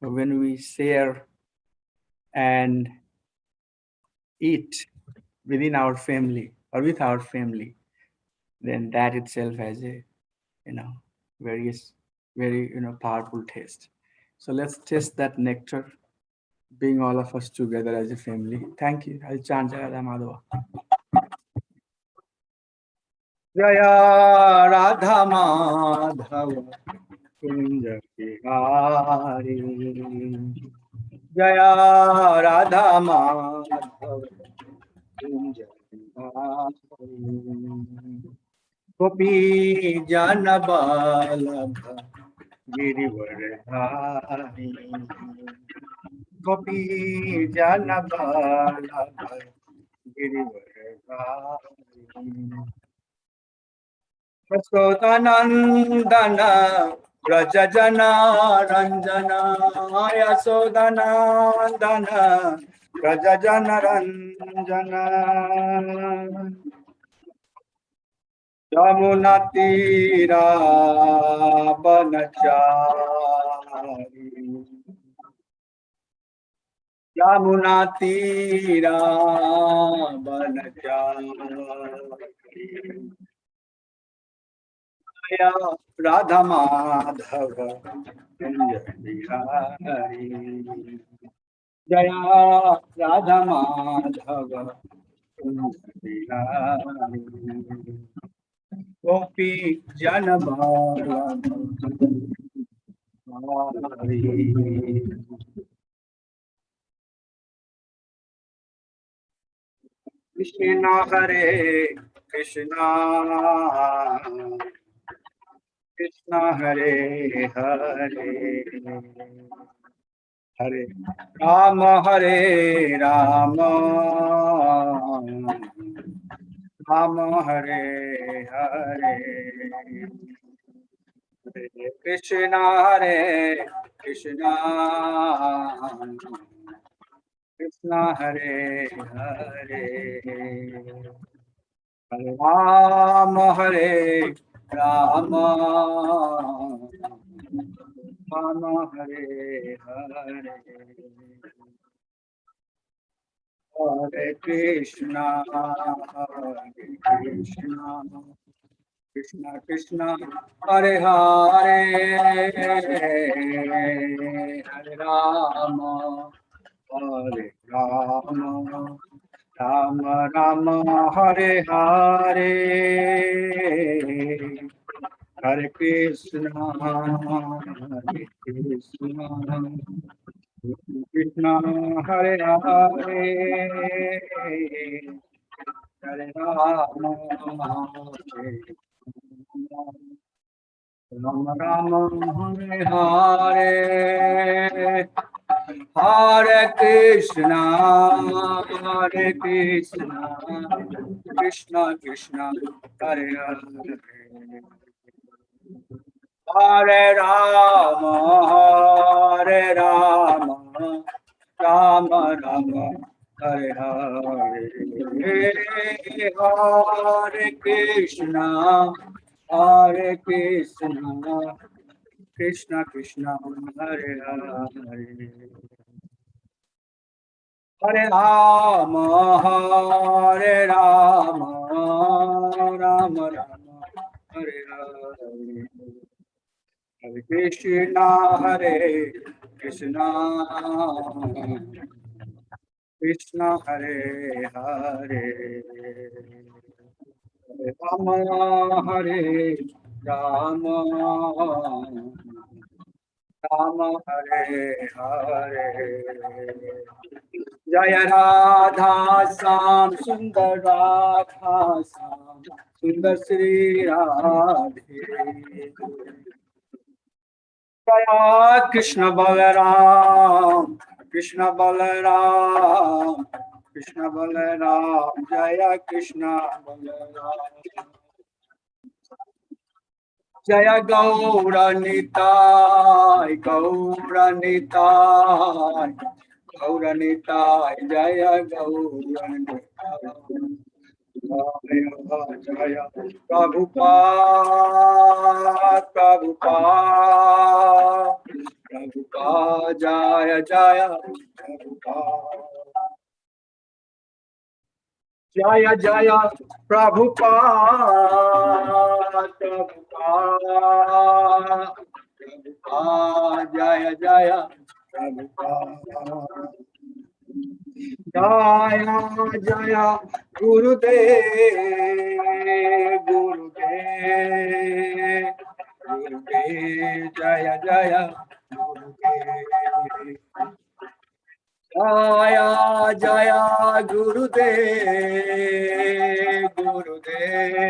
when we share and eat within our family or with our family, then that itself has a, you know, various, very, powerful taste. So let's taste that nectar, being all of us together as a family. Thank you. I'll chant Jaya Madhava. Jaya Radha Madhava Kunja Bihari. Jaya Radha Madhava Kunja Bihari. Gopi Jana Balabha Girivaradhari. Gopi Jana Balabha Girivaradhari. Yashodanandana Rajajana Ranjana Yashodanandana Rajajana Ranjana Yamuna Tira Banachari Yamuna Tira Banachari Jaya Radha Madhava Kunja Bihari. Jaya Radha Madhava Kunja Bihari. Gopi Jana Krishna Hare Krishna Krishna Hare Hare Hare Rama Hare Rama Rama Hare Hare Hare Krishna Hare Krishna Krishna Hare Hare Hare Rama Hare Rama Rama Hare Hare Hare Krishna Krishna Krishna Hare Hare Hare Rama Hare Rama Rama Rama Hare Hare Hare Krishna Krishna Hare Hare Hare Rama Hare Rama Rama Hare Hare Hare Krishna Krishna Krishna Hare Hare Hare Rama Hare Rama Rama Rama Hare Hare Hare Krishna Krishna Krishna Hare Hare Hare Rama Hare Rama Rama Rama Hare Hare Hare Krishna Hare Krishna Krishna Hare Hare Hare Rama Hare Rama Rama Hare Hare Jaya Radha Sam Sundar Radha Sam Sundar Shri Radhe Jaya Krishna Balaram Krishna Balaram Krishna Balaram Jaya Krishna Balaram Jaya Gaura Nitai Gaura Nitai Gaura Nitai Jaya Gaura Nitai Jaya Prabhupada Prabhupada Prabhupada Jaya Jaya Prabhupada Jaya Jaya Prabhupada Prabhupada Prabhupada Jaya Jaya Prabhupada Jaya Jaya Gurudev Gurudev Gurudev Jaya Jaya Gurudev Jaya Jaya Gurudev Gurudev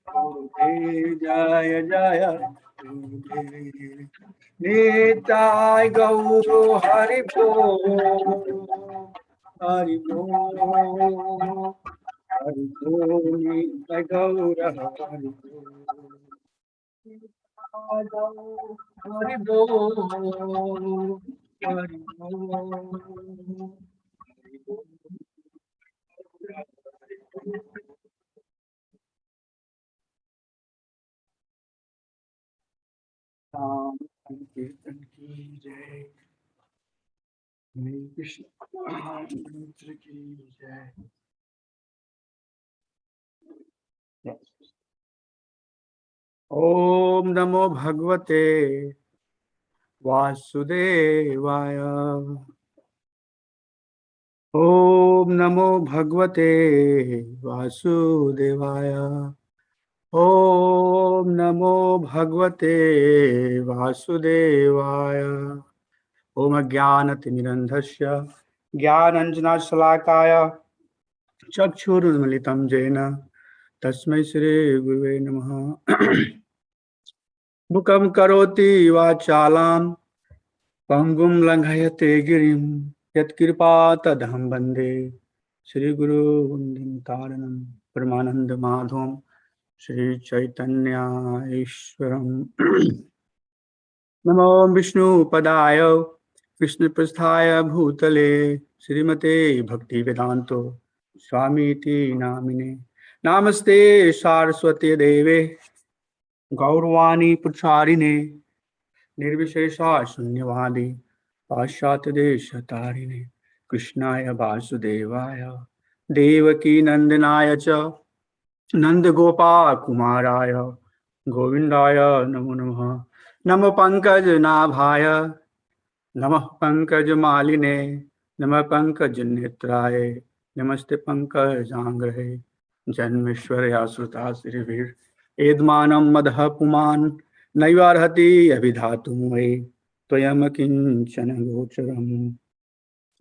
Gurudev Jaya Jaya Gurudev Nitai Gauru Hari Bol Hari Bol Hari Bol Nitai Gaura Hari Bol Hari Bol Hari Bol Sankirtan ki jai Hare Krishna Mantra ki jai. Yes. Om Namo Bhagavate Vasudevaya. Om Namo Bhagavate Vasudevaya. Om Namo Bhagavate Vasudevaya. Om Jnanatimirandhasya Jnananjana Chakshurunmilitam Jena Tasmai Shri Guruve Namaha. Mukam karoti vachalam Pangum langhayate girim Yat kripa tadham bande Shri Guru Vundim Taranam Paramananda Madhvam Shri Chaitanya Ishwaram. Namo Vishnu Padaya Krishna Prasthaya Bhutale Srimate Bhakti Vedanto Swamiti Namine Namaste Saraswati Deve Gaurvani Pucharine Nirvishesha Shunyavadi Pashyat Desha Tarine Krishnaya Vasudevaya Devaki Nandanaya Cha Nanda Gopal Kumaraya Govindaya Namo Namaha Namo Pankaj Nabhaya Namah Pankaj Maline Namah Pankaj Netraye Namaste Pankaj Angre Janmeshwarya Sruta Srivir Edmanam Madha Puman Naivarhati Abhidhatumve Toyam Kinchana Gocharam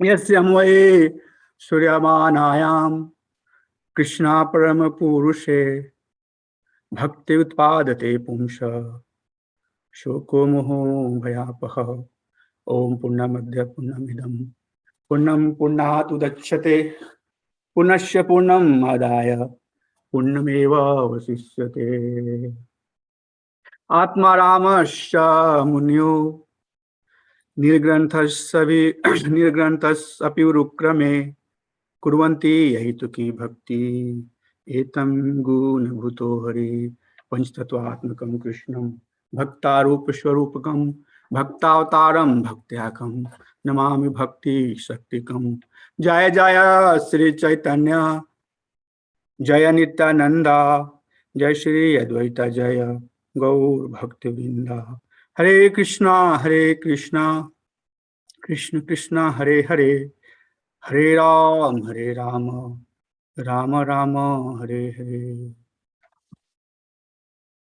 Yasyamve Suryamanayam Krishna Parama Purushe Bhakti Utpadate Pumsha Shoko Moho Bhayapaha Om Purnamadya Purnamidam Purnam Purnat Udachyate Purnasya Purnam Adaya Purnameva Vasishyate Atma Ramasya Munyo Nirgranthas Nirgranthas Apiurukrame Kurvanti Yahituki Bhakti Etam Gun Bhuto Hari Panchtatvatmakam Krishnam Bhaktarup Swarupakam Bhaktavtaram Bhaktyakam Namami Bhakti Shaktikam Jaya Jaya Sri Chaitanya Jaya Nityananda Jai Shri Advaita Jaya Gaur Bhakti Vrinda Hare Krishna Krishna Krishna Hare Hare Hare Rama Rama Rama Hare Hare.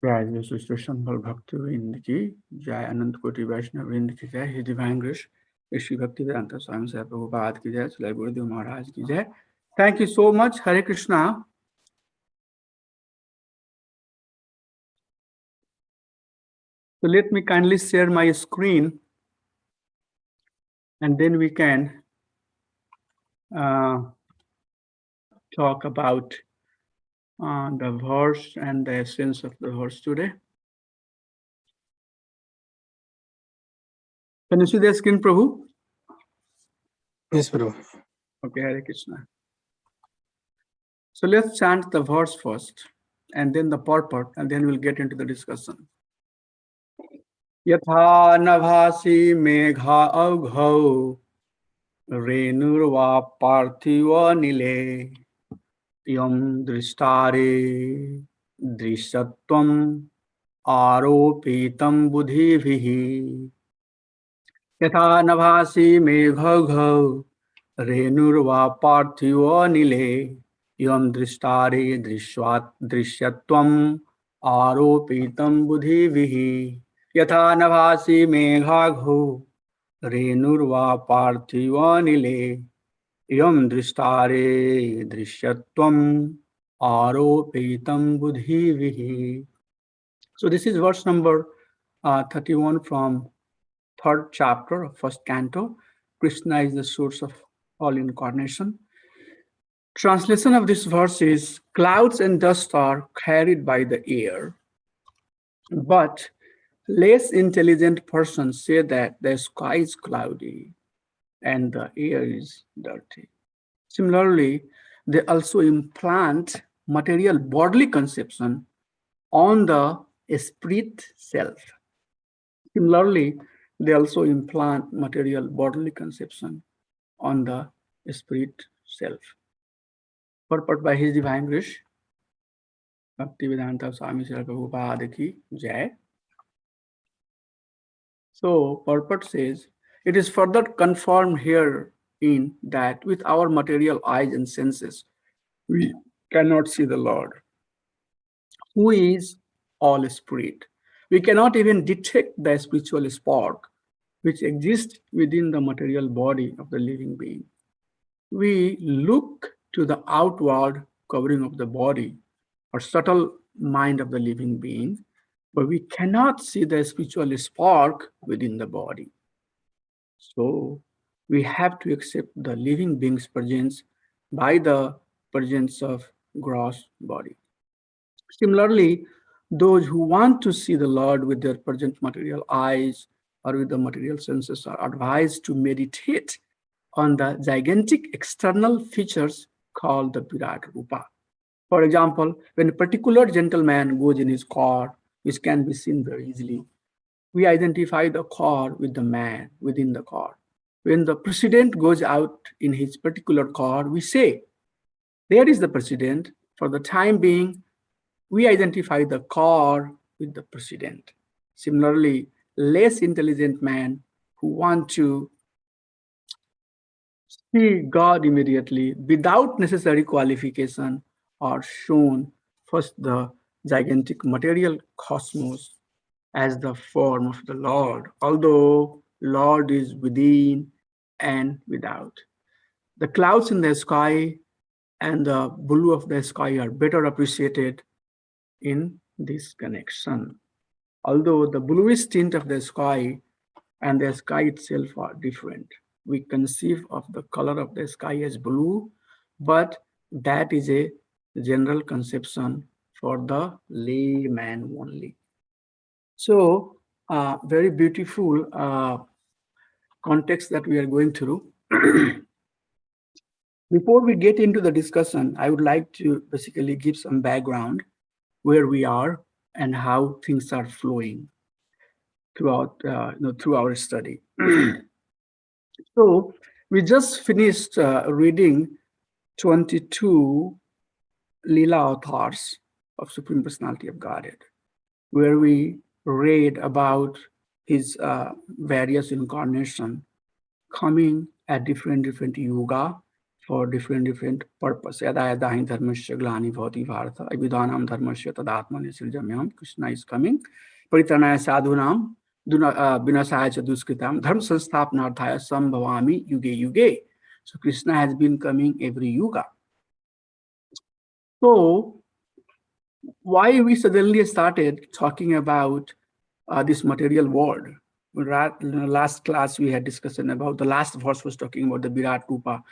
Jai Jai Sister Sambal Bhakti Vrinda ki Jai Anant Koti Vaishnava Vrinda ki Jai His Divine Grace Shri Bhakti Vedanta Swami Sahib Prabhupada ki Jai Sri Gurudev Maharaj ki Jai. Thank you so much. Hare Krishna. So let me kindly share my screen and then we can talk about the verse and the essence of the verse today. Can you see the screen, Prabhu? Yes, Prabhu. Okay, Hare Krishna. So let's chant the verse first, and then the purport, and then we'll get into the discussion. यथा नभासि मेघा औघौ रेणुर्वा पार्थिव निले यं दृष्टारे दृश्यत्वम् आरोपितं बुद्धिभिः यथा नभासि मेघघौ रेणुर्वा पार्थिव निले यं दृष्टारे दृश्यत्वम् आरोपितं बुद्धिभिः यथा नभासि मेघाघौ रेणुर्वा पार्थिव निले यं दृष्टारे दृश्यत्वम् आरोपितं बुद्धिभिः. So this is verse number 31 from third chapter of first canto. Krishna is the source of all incarnation. Translation of this verse is, clouds and dust are carried by the air, but less intelligent persons say that the sky is cloudy and the air is dirty. Similarly, they also implant material bodily conception on the spirit self. Similarly, they also implant material bodily conception on the spirit self. Purport by His Divine Grace, Bhaktivedanta Swami Srila Prabhupada Ki Jai. So, purport says, it is further confirmed here in that with our material eyes and senses, we cannot see the Lord, who is all spirit. We cannot even detect the spiritual spark which exists within the material body of the living being. We look to the outward covering of the body or subtle mind of the living being, but we cannot see the spiritual spark within the body. So we have to accept the living being's presence by the presence of gross body. Similarly, those who want to see the Lord with their present material eyes or with the material senses are advised to meditate on the gigantic external features called the Virat Rupa. For example, when a particular gentleman goes in his car, which can be seen very easily, we identify the car with the man within the car. When the president goes out in his particular car, we say, there is the president. For the time being, we identify the car with the president. Similarly, less intelligent men who want to see God immediately without necessary qualification are shown first the gigantic material cosmos as the form of the Lord, although Lord is within and without. The clouds in the sky and the blue of the sky are better appreciated in this connection. Although the bluish tint of the sky and the sky itself are different, we conceive of the color of the sky as blue, but that is a general conception for the layman only. So, very beautiful context that we are going through. Before we get into the discussion, I would like to basically give some background where we are and how things are flowing throughout through our study. So we just finished reading 22 Leela avatars of Supreme Personality of Godhead, where we read about his various incarnation coming at different yuga for different purpose. Yada yada hi dharmasya glani bhavati bharata abhidanam dharmasya tadatmani srijamyam. Krishna is coming. Paritanaya sadhunam vinasaya cha duskritam dharma sansthapanarthaya sambhavami yuge yuge. So Krishna has been coming every yuga. So why we suddenly started talking about this material world? Last class we had discussion about the last verse was talking about the Virat Rupa.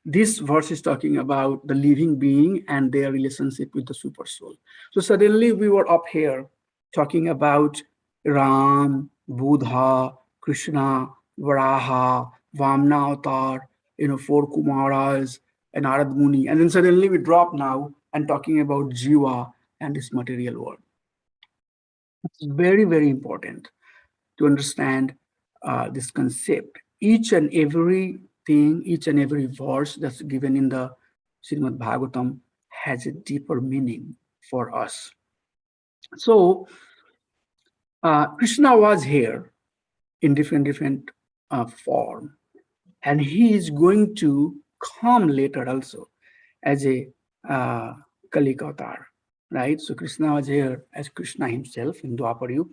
This verse is talking about the living being and their relationship with the super soul. So suddenly we were up here talking about Ram, Buddha, Krishna, Varaha, Vamna Avatar, four Kumaras and Narad Muni. And then suddenly we drop now and talking about Jiva and this material world. It's very, very important. to understand this concept. Each and every thing, each and every verse that's given in the Srimad Bhagavatam has a deeper meaning for us. So Krishna was here in different form, and he is going to come later also as a Kali Avatar, right? So Krishna was here as Krishna himself in Dwapar Yuga.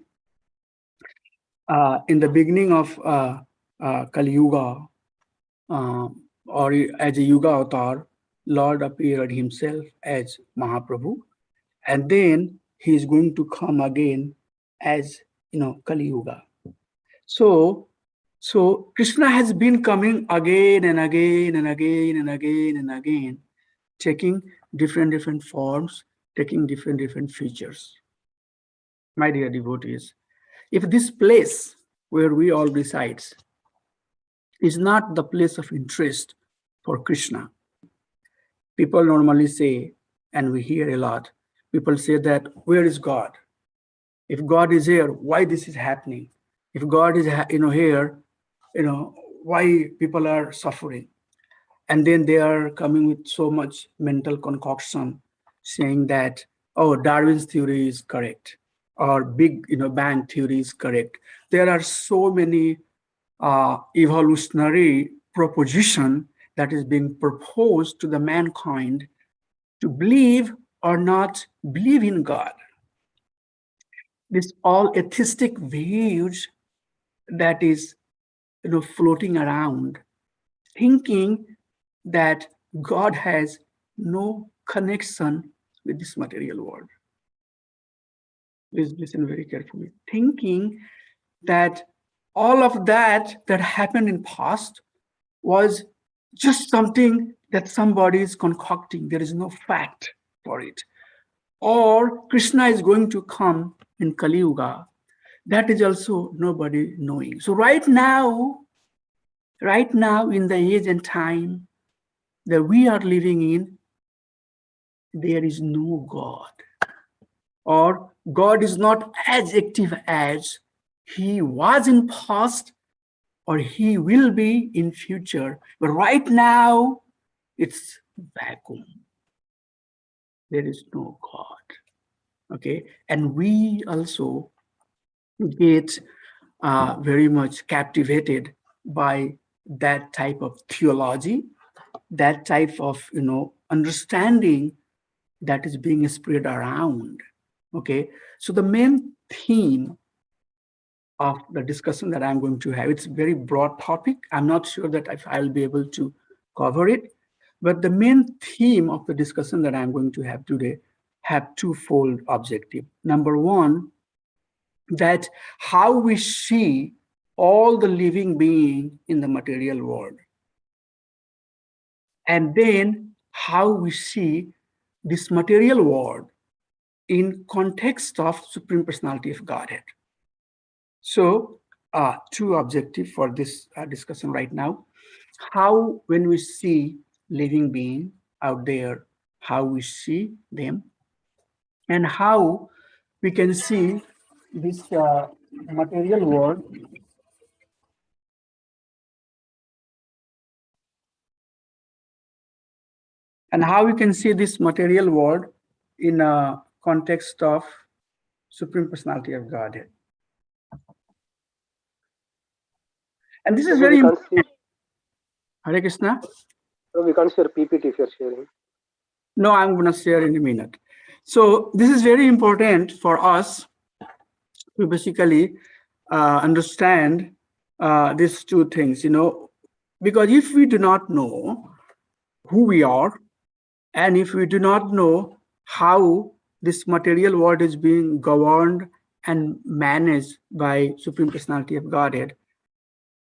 In the beginning of Kali Yuga, or as a Yuga Avatar, Lord appeared himself as Mahaprabhu, and then he is going to come again as Kali Yuga. So Krishna has been coming again and again and again and again and again, taking different forms, taking different features. My dear devotees, if this place where we all resides is not the place of interest for Krishna, people normally say, and we hear a lot, people say that, where is God? If God is here, why this is happening? If God is here, why people are suffering? And then they are coming with so much mental concoction, saying that, oh, Darwin's theory is correct, or Big Bang theory is correct. There are so many evolutionary proposition that is being proposed to the mankind to believe or not believe in God. This all atheistic views that is floating around, thinking that God has no connection with this material world. Please listen very carefully. Thinking that all of that happened in past was just something that somebody is concocting. There is no fact for it. Or Krishna is going to come in Kali Yuga. That is also nobody knowing. So right now in the age and time that we are living in, there is no God. Or God is not as active as he was in past, or he will be in future. But right now, it's vacuum. There is no God. Okay, and we also get very much captivated by that type of theology, that type of understanding that is being spread around. Okay, so the main theme of the discussion that I'm going to have, it's a very broad topic. I'm not sure that if I'll be able to cover it, but the main theme of the discussion that I'm going to have today have twofold objective. Number one, that how we see all the living being in the material world, and then how we see this material world in context of Supreme Personality of Godhead. So two objectives for this discussion right now. How, when we see living being out there, how we see them, and how we can see this material world and how we can see this material world in a context of Supreme Personality of Godhead. And this is very important. Hare Krishna. So we can't share PPT if you're sharing. No, I'm going to share in a minute. So this is very important for us to basically understand these two things, because if we do not know who we are, and if we do not know how this material world is being governed and managed by Supreme Personality of Godhead,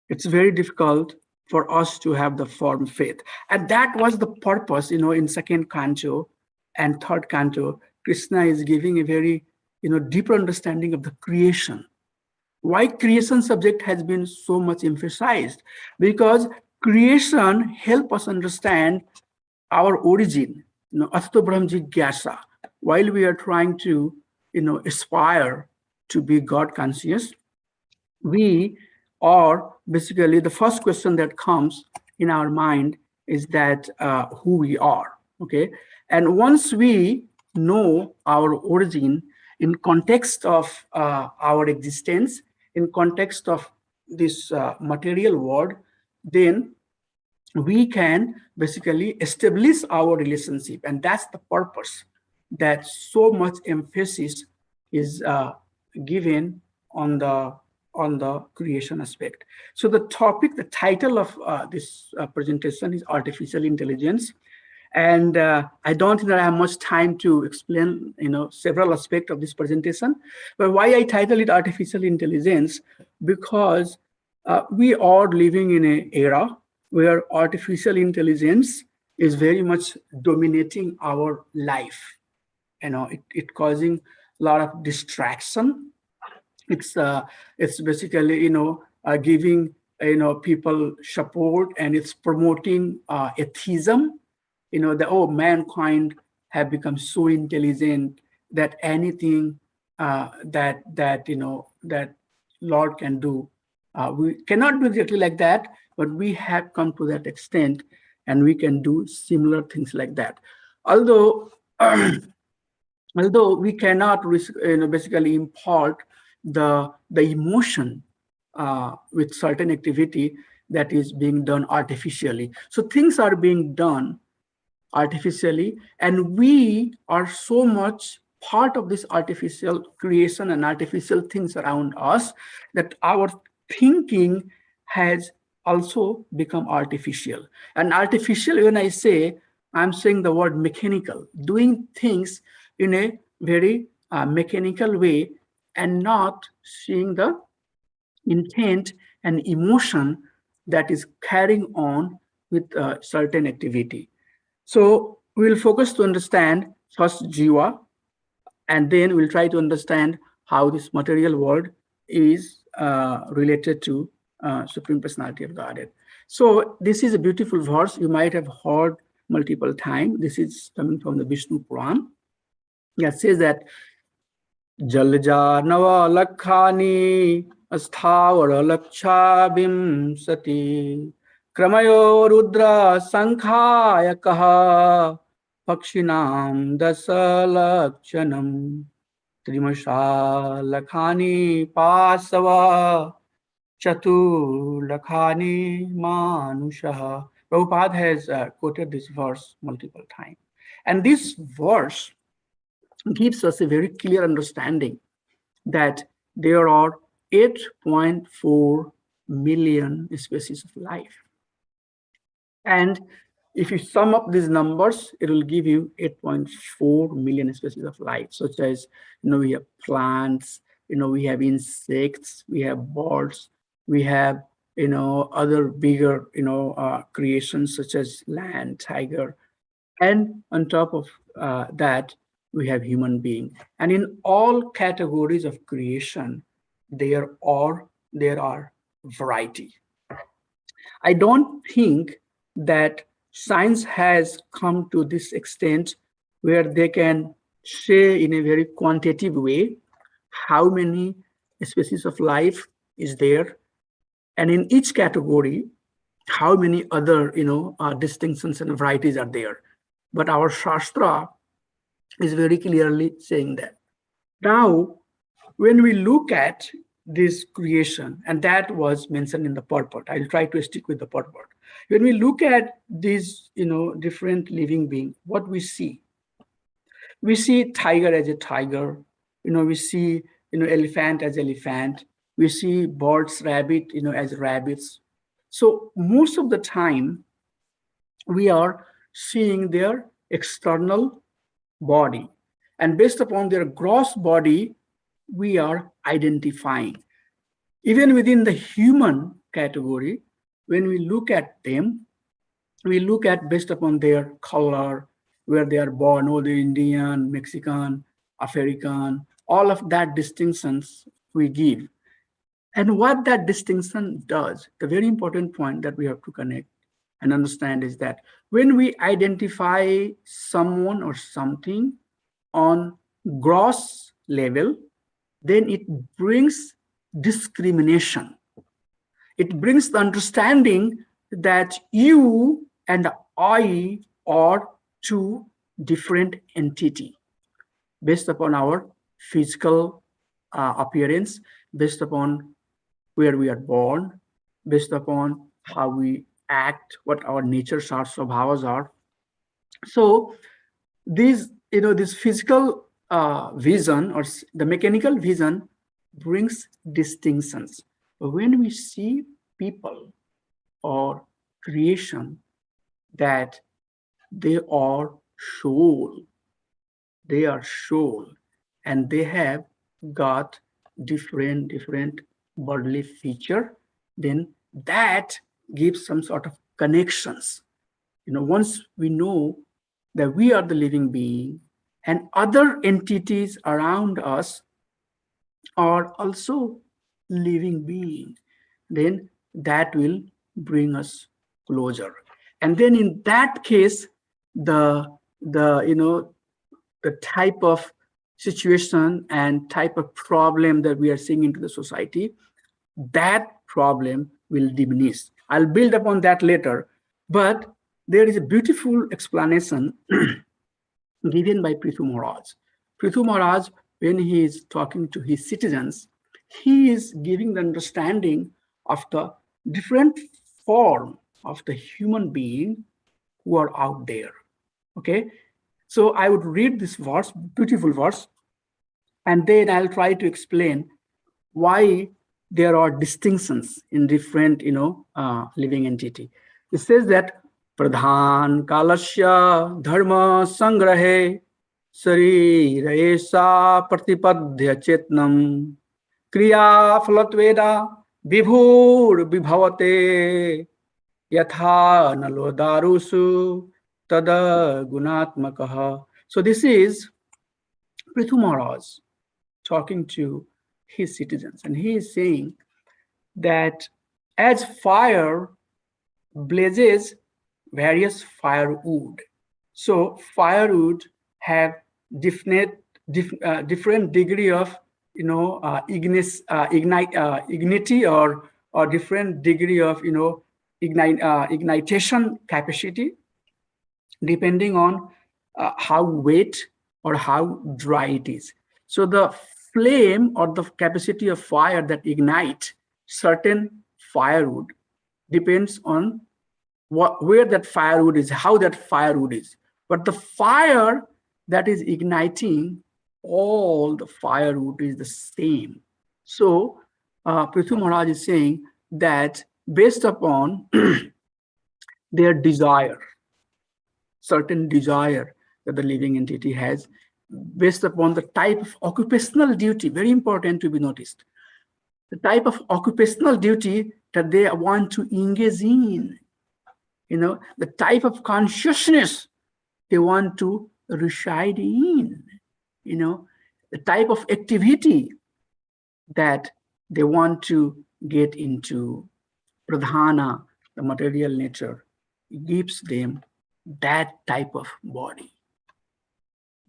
it's very difficult for us to have the firm faith. And that was the purpose, in second canto and third canto, Krishna is giving a very, deeper understanding of the creation. Why creation subject has been so much emphasized? Because creation help us understand our origin, Asto Brahm Jigyasa. While we are trying to, aspire to be God conscious, we are basically, the first question that comes in our mind is that who we are. Okay, and once we know our origin in context of our existence, in context of this material world, then we can basically establish our relationship, and that's the purpose that so much emphasis is given on the creation aspect. So the topic, the title of this presentation is artificial intelligence, and I don't think that I have much time to explain, several aspects of this presentation. But why I title it artificial intelligence? Because we are living in an era where artificial intelligence is very much dominating our life. It causing a lot of distraction. It's basically giving people support, and it's promoting atheism. The mankind have become so intelligent that anything that Lord can do, we cannot do exactly like that, but we have come to that extent, and we can do similar things like that. Although although we cannot basically impart the emotion with certain activity that is being done artificially. So things are being done artificially, and we are so much part of this artificial creation and artificial things around us that our thinking has also become artificial. And artificial, when I say, I'm saying the word mechanical, doing things in a very mechanical way, and not seeing the intent and emotion that is carrying on with certain activity. So we'll focus to understand first Jiva, and then we'll try to understand how this material world is related to Supreme Personality of Godhead. So this is a beautiful verse you might have heard multiple times. This is coming from the Vishnu Puran. It says that Jalja Nava Lakhani Asthavara Laksha Vimsati Kramayo Rudra Sankhayakaha Pakshinam Dasalakshanam Trimasha Lakhani Pasava Chatu Lakhani Manushaha. Prabhupada has quoted this verse multiple times. And this verse gives us a very clear understanding that there are 8.4 million species of life. And if you sum up these numbers, it will give you 8.4 million species of life, such as, we have plants, we have insects, we have birds, we have, other bigger, creations such as lion, tiger. And on top of that, we have human being. And in all categories of creation, there are variety. I don't think that science has come to this extent where they can say in a very quantitative way how many species of life is there, and in each category how many other distinctions and varieties are there. But our Shastra is very clearly saying that. Now, when we look at this creation, and that was mentioned in the purport, I'll try to stick with the purport. When we look at these, different living beings, what we see tiger as a tiger, we see, elephant as elephant, we see birds, rabbit, as rabbits. So most of the time, we are seeing their external body, and based upon their gross body, we are identifying. Even within the human category, when we look at them, we look at based upon their color, where they are born, or the Indian, Mexican, African, all of that distinctions we give. And what that distinction does, the very important point that we have to connect and understand is that when we identify someone or something on gross level, then it brings discrimination. It brings the understanding that you and I are two different entities based upon our physical appearance, based upon where we are born, based upon how we act, what our natures are, swabhavas are. So these, this physical vision or the mechanical vision brings distinctions. When we see people or creation, that they are soul, they are soul, and they have got different bodily feature, then that gives some sort of connections. Once we know that we are the living being and other entities around us are also living being, then that will bring us closer. And then in that case, the the type of situation and type of problem that we are seeing into the society, that problem will diminish. I'll build upon that later, but there is a beautiful explanation given by Prithu Maharaj. Prithu Maharaj, when he is talking to his citizens, he is giving the understanding of the different form of the human being who are out there. Okay, so I would read this verse, beautiful verse, and then I'll try to explain why there are distinctions in different, living entity. It says that pradhan kalasya dharma sangrahe sharir esa pratipadya chetnam kriya phalatveda vibhur vibhavate yatha nalo darusu tada gunatmakaha. So this is Prithu Maharaj talking to his citizens, and he is saying that as fire blazes various firewood, so firewood have different degree of ignity, or different degree of ignition capacity, depending on how wet or how dry it is. So the flame or the capacity of fire that ignite certain firewood depends on where that firewood is, how that firewood is. But the fire that is igniting all the firewood is the same. So Prithu Maharaj is saying that based upon their desire, certain desire that the living entity has, based upon the type of occupational duty, very important to be noticed, the type of occupational duty that they want to engage in, the type of consciousness they want to reside in, the type of activity that they want to get into. Pradhana, the material nature, gives them that type of body.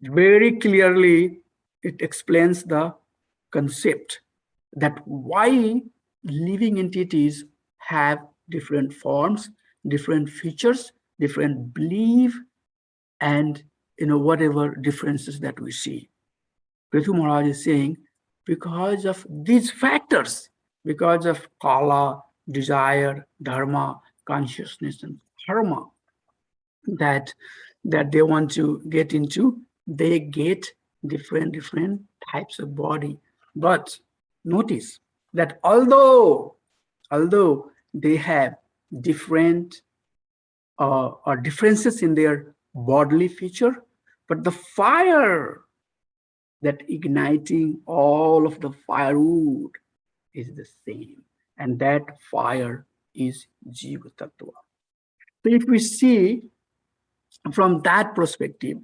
Very clearly, it explains the concept that why living entities have different forms, different features, different belief, and whatever differences that we see. Prithu Maharaj is saying, because of these factors, because of kala, desire, dharma, consciousness, and karma, that they want to get into, they get different types of body. But notice that although they have different or differences in their bodily feature, but the fire that igniting all of the firewood is the same, and that fire is Jiva Tattva. So if we see from that perspective,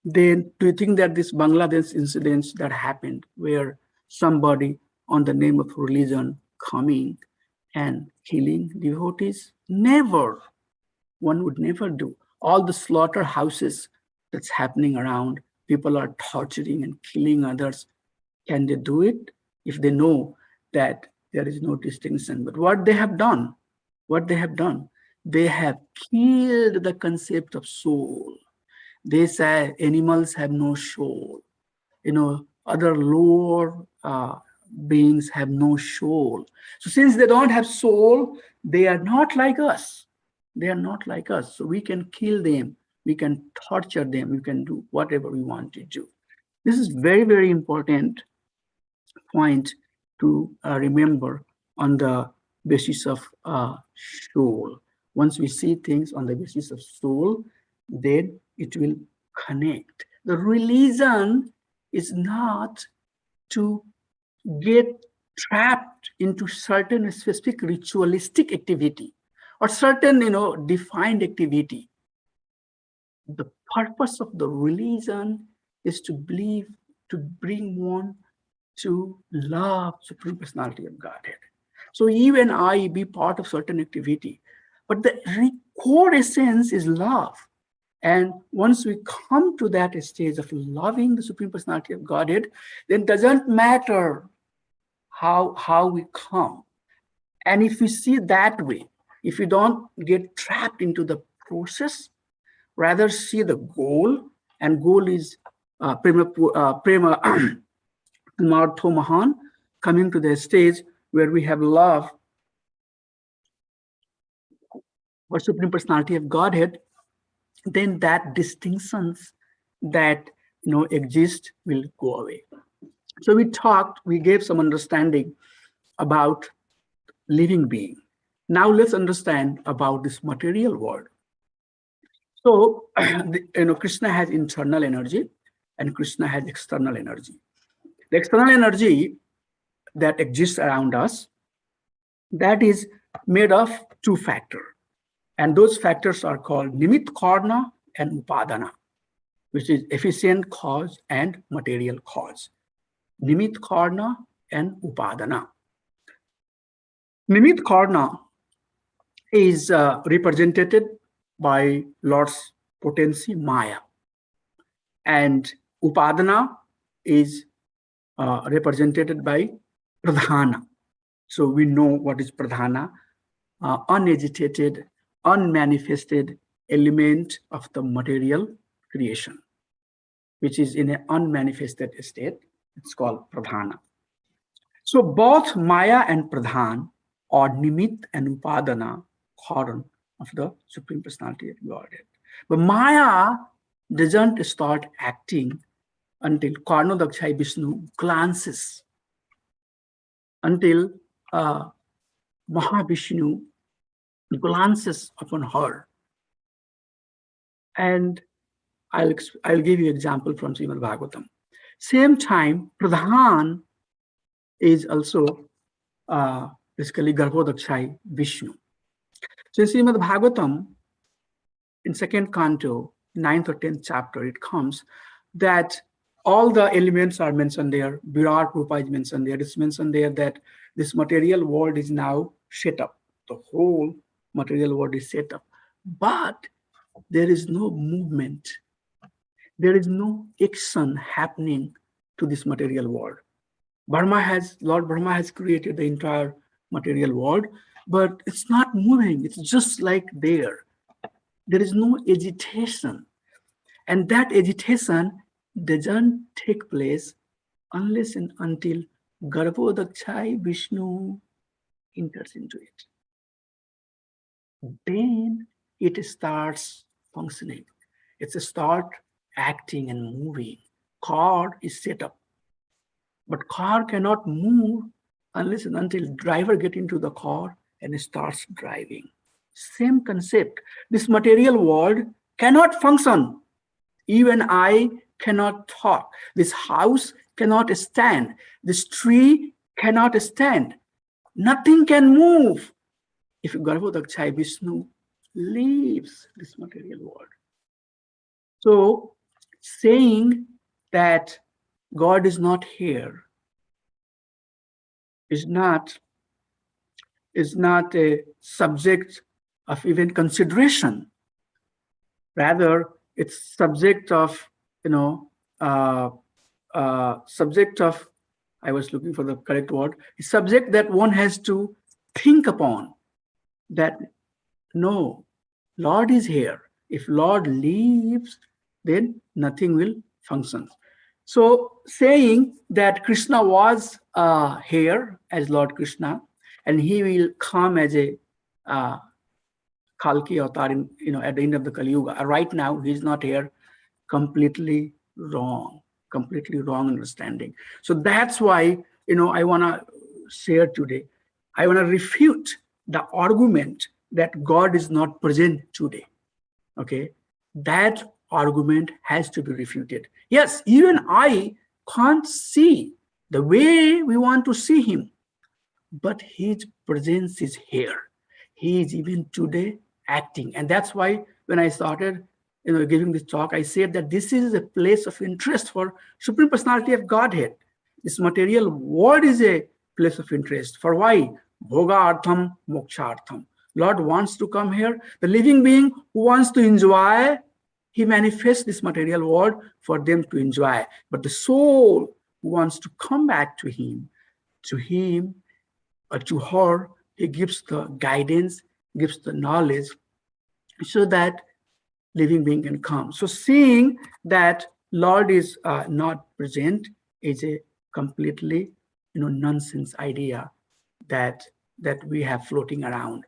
then do you think that this Bangladesh incidents that happened, where somebody on the name of religion coming and killing devotees? Never. One would never do. All the slaughterhouses that's happening around, people are torturing and killing others. Can they do it if they know that there is no distinction. But what they have done, they have killed the concept of soul. They say animals have no soul. Other lower beings have no soul. So since they don't have soul, they are not like us. They are not like us. So we can kill them. We can torture them. We can do whatever we want to do. This is very, very important point to remember on the basis of soul. Once we see things on the basis of soul, then it will connect. The religion is not to get trapped into certain specific ritualistic activity or certain, defined activity. The purpose of the religion is to believe, to bring one to love Supreme Personality of Godhead. So you and I be part of certain activity, but the core essence is love. And once we come to that stage of loving the Supreme Personality of Godhead, then it doesn't matter how we come. And if we see that way, if we don't get trapped into the process, rather see the goal, and goal is prema Martho Mahan, coming to the stage where we have love for Supreme Personality of Godhead, then that distinctions that exist will go away. So we gave some understanding about living being. Now let's understand about this material world. So Krishna has internal energy and Krishna has external energy. The external energy that exists around us, that is made of two factors. And those factors are called Nimit Karna and Upadana, which is efficient cause and material cause. Nimit Karna and Upadana. Nimit Karna is represented by Lord's potency Maya. And Upadana is represented by Pradhana. So we know what is Pradhana, unagitated, unmanifested element of the material creation, which is in an unmanifested state. It's called Pradhana. So both Maya and Pradhan are Nimit and Upadana, Karan of the Supreme Personality of Godhead. But Maya doesn't start acting until Karnodakshai Vishnu glances, until Mahavishnu glances upon her. And I'll give you an example from Srimad Bhagavatam. Same time, Pradhan is also basically Garbhodakshai Vishnu. So in Srimad Bhagavatam, in second canto, 9th or 10th chapter, it comes that all the elements are mentioned there. Virat Rupa is mentioned there. It's mentioned there that this material world is now set up. The whole material world is set up. But there is no movement. There is no action happening to this material world. Lord Brahma has created the entire material world, but it's not moving. It's just like there. There is no agitation. And that agitation doesn't take place unless and until Garbhodakshai Vishnu enters into it. Then it starts functioning. It's a start acting and moving. Car is set up. But car cannot move unless and until driver get into the car and starts driving. Same concept. This material world cannot function. You and I cannot talk. This house cannot stand. This tree cannot stand. Nothing can move if Garbhodakshai Vishnu leaves this material world. So saying that God is not here is not a subject of even consideration. Rather, it's subject of subject of I was looking for the correct word, a subject that one has to think upon, that no, Lord is here. If Lord leaves, then nothing will function. So saying that Krishna was here as Lord Krishna, and he will come as a Kalki avatar in, at the end of the Kali Yuga. Right now, he's not here. Completely wrong. Completely wrong understanding. So that's why, I want to share today. I want to refute the argument that God is not present today. Okay, that argument has to be refuted. Yes, even I can't see the way we want to see him, but his presence is here. He is even today acting. And that's why when I started giving this talk, I said that this is a place of interest for Supreme Personality of Godhead. This material world is a place of interest. For why? Bhoga moksha. Lord wants to come here. The living being who wants to enjoy, he manifests this material world for them to enjoy. But the soul who wants to come back to him or to her, he gives the guidance, gives the knowledge, so that living being can come. So seeing that Lord is not present is a completely nonsense idea that we have floating around,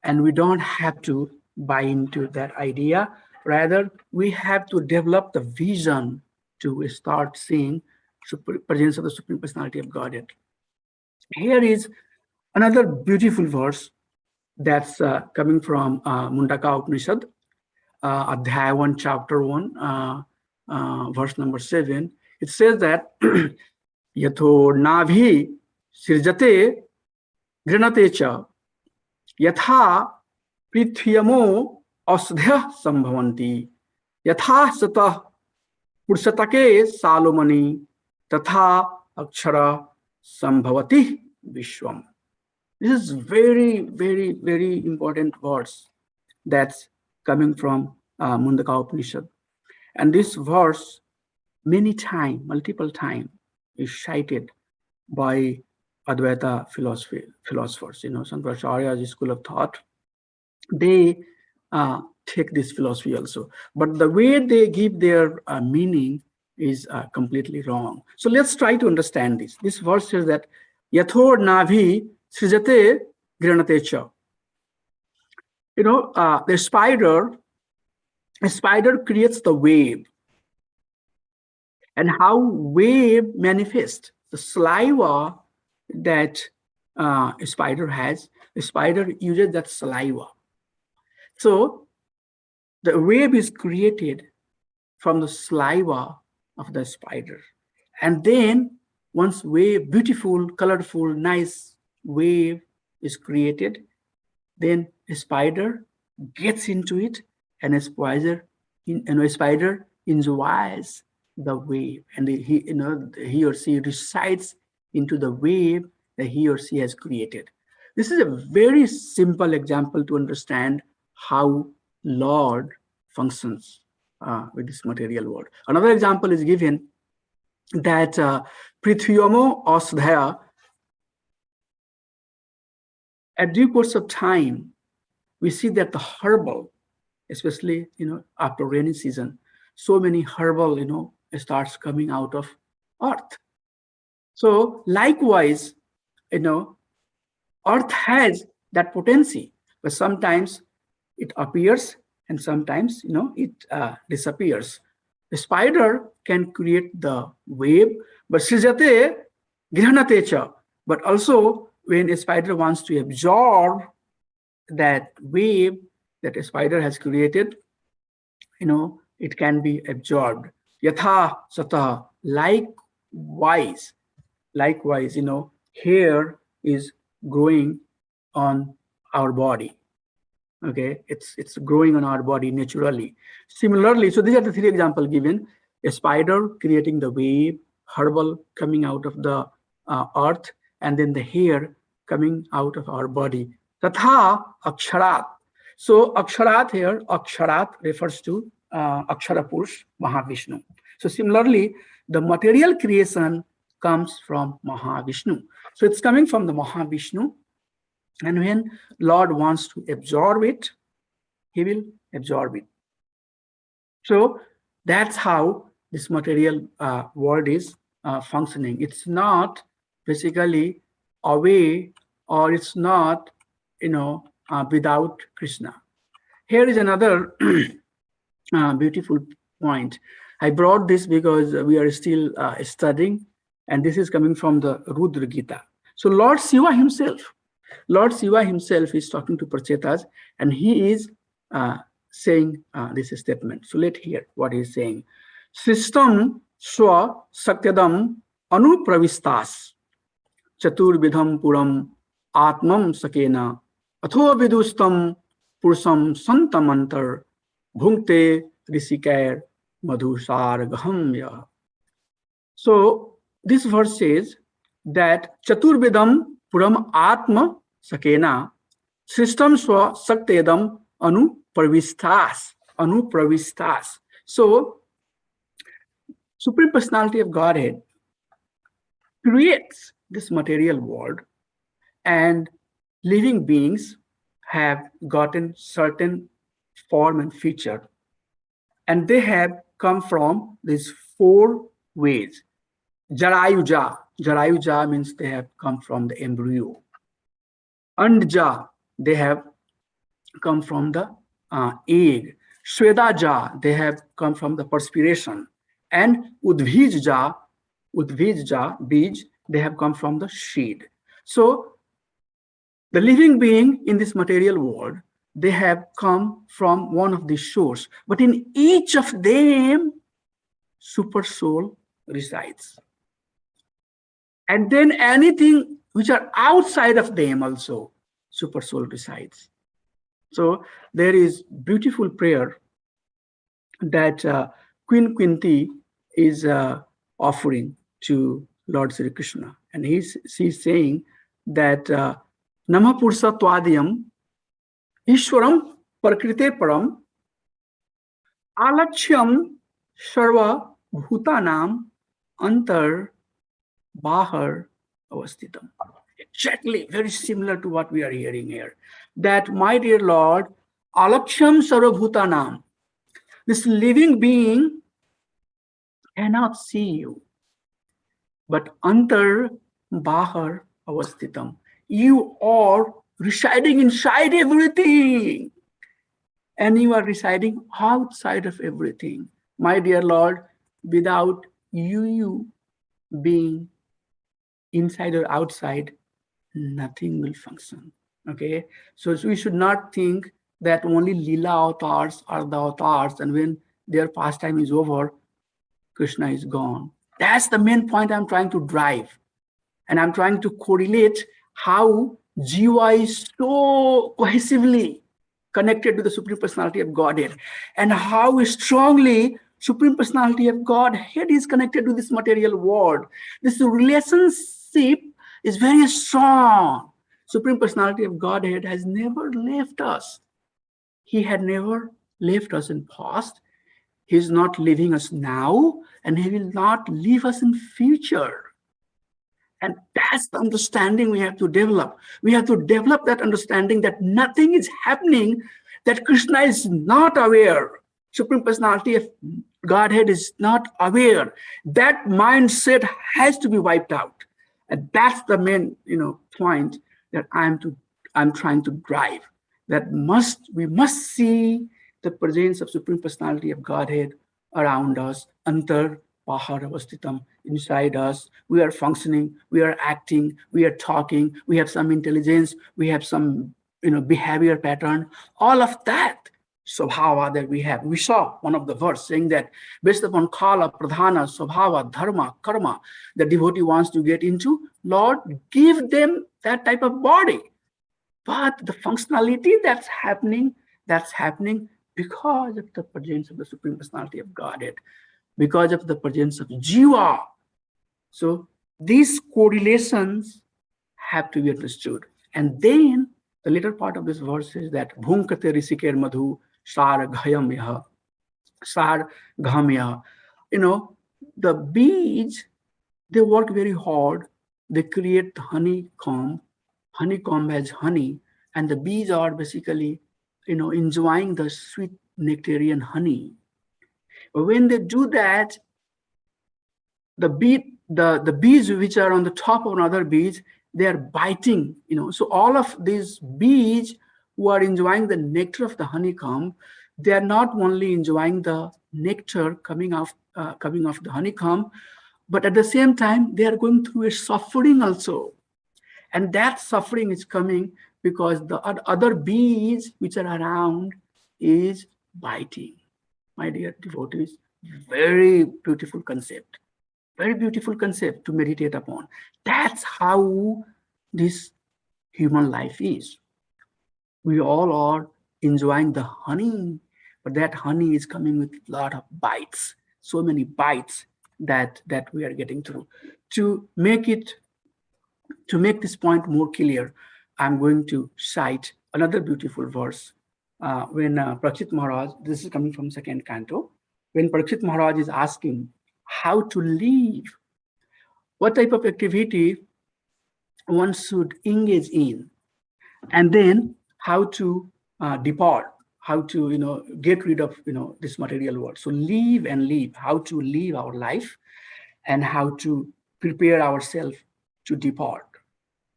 and we don't have to buy into that idea. Rather, we have to develop the vision to start seeing presence of the Supreme Personality of Godhead. Here is another beautiful verse that's coming from Mundaka Upanishad, Adhyaya 1, chapter 1, verse number 7. It says that Yatho Navi Sirjate Grinate Cha Yatha Prithyamo Asdhya Sambhavanti Yatha Sata Pursatake Salomani Tatha Akshara Sambhavati Vishwam. This is very, very, very important verse that's coming from Mundaka Upanishad. And this verse, multiple times, is cited by Advaita philosophers. Shankaracharya's school of thought, they take this philosophy also. But the way they give their meaning is completely wrong. So let's try to understand this. This verse says that Yathor Navi Srijate Granate Cha. The spider creates the web. And how web manifests? The saliva that a spider has, the spider uses that saliva. So the web is created from the saliva of the spider. And then once wave, beautiful, colorful, nice wave is created, then a spider gets into it, and a spider enjoys the wave, and he or she resides into the wave that he or she has created. This is a very simple example to understand how Lord functions with this material world. Another example is given that Prithviyamo Asdhaya, at due course of time, we see that the herbal, especially after rainy season, so many herbal starts coming out of earth. So likewise, earth has that potency, but sometimes it appears and sometimes it disappears. The spider can create the web, but srijate grihanate cha. But also when a spider wants to absorb that web that a spider has created, it can be absorbed. Yatha sata, likewise, hair is growing on our body. Okay, it's growing on our body naturally. Similarly, so these are the three examples given: a spider creating the web, herbal coming out of the earth, and then the hair coming out of our body. Tatha aksharat. So aksharat here, aksharat refers to Akshara Purush, Mahavishnu. So similarly, the material creation comes from Mahavishnu. So it's coming from the Mahavishnu. And when Lord wants to absorb it, he will absorb it. So that's how this material world is functioning. It's not basically away, or it's not, without Krishna. Here is another beautiful point. I brought this because we are still studying, and this is coming from the Rudra Gita. So Lord Shiva himself is talking to Prachetas, and he is saying this statement. So let's hear what he is saying. Sistam swa sakyadam anupravistas chaturvidham puram atmam sakena atho vidustam pursam santamantar bhunkte rishikair madhusar gahamya. So this verse says that chaturvidam puram atma sakena system swa saktedam anupravistas. So Supreme Personality of Godhead creates this material world, and living beings have gotten certain form and feature, and they have come from these four ways. Jarayuja means they have come from the embryo. Andja, they have come from the egg. Shvedaja, they have come from the perspiration. And Udvijja, Bij, they have come from the seed. So the living being in this material world, they have come from one of these sources. But in each of them, super soul resides. And then anything which are outside of them also, super soul resides. So there is beautiful prayer that Queen Kunti is offering to Lord Sri Krishna. And she's saying that Namapursa Twadiyam Ishwaram Prakrite Param Alakhyam Sarva Bhutanam Antar Bahar Avastitam. Exactly, very similar to what we are hearing here. That, my dear Lord, Alakhyam Sarva Bhutanam, this living being cannot see you, but Antar Bahar Avastitam, you are residing inside everything, and you are residing outside of everything. My dear Lord, without you being inside or outside, nothing will function. Okay, so we should not think that only Lila avatars are the avatars, and when their pastime is over, Krishna is gone. That's the main point I'm trying to drive. And I'm trying to correlate how Jiva is so cohesively connected to the Supreme Personality of Godhead, and how strongly Supreme Personality of Godhead is connected to this material world. This relationship is very strong. Supreme Personality of Godhead has never left us. He had never left us in past. He is not leaving us now, and he will not leave us in future. And that's the understanding we have to develop. We have to develop that understanding that nothing is happening, that Krishna is not aware. Supreme Personality of Godhead is not aware. That mindset has to be wiped out. And that's the main, point that I'm trying to drive. That we must see the presence of Supreme Personality of Godhead around us, Antar Bahar Avastitam, inside us. We are functioning, we are acting, we are talking, we have some intelligence, we have some behavior pattern, all of that Swabhava that we have. We saw one of the verse saying that based upon Kala, Pradhana, Swabhava, Dharma, Karma, the devotee wants to get into, Lord, give them that type of body. But the functionality that's happening because of the presence of the Supreme Personality of Godhead, because of the presence of Jiva. So these correlations have to be understood. And then the later part of this verse is that Bhunkate Rishikeer Madhu Sar Ghayam Yaha. Sar Gham Yaha. The bees They work very hard. They create honeycomb. Honeycomb has honey, and the bees are basically, enjoying the sweet nectarian honey. When they do that, the bees which are on the top of another bees, they are biting. So all of these bees who are enjoying the nectar of the honeycomb, they are not only enjoying the nectar coming off the honeycomb, but at the same time they are going through a suffering also. And that suffering is coming because the other bees which are around is biting. My dear devotees, very beautiful concept. Very beautiful concept to meditate upon. That's how this human life is. We all are enjoying the honey, but that honey is coming with a lot of bites, so many bites that we are getting through. To make it to make this point more clear, I'm going to cite another beautiful verse. When Prakshit Maharaj, this is coming from second canto, when Prakshit Maharaj is asking how to live, what type of activity one should engage in, and then how to depart, how to get rid of this material world. So live and live, how to live our life, and how to prepare ourselves to depart.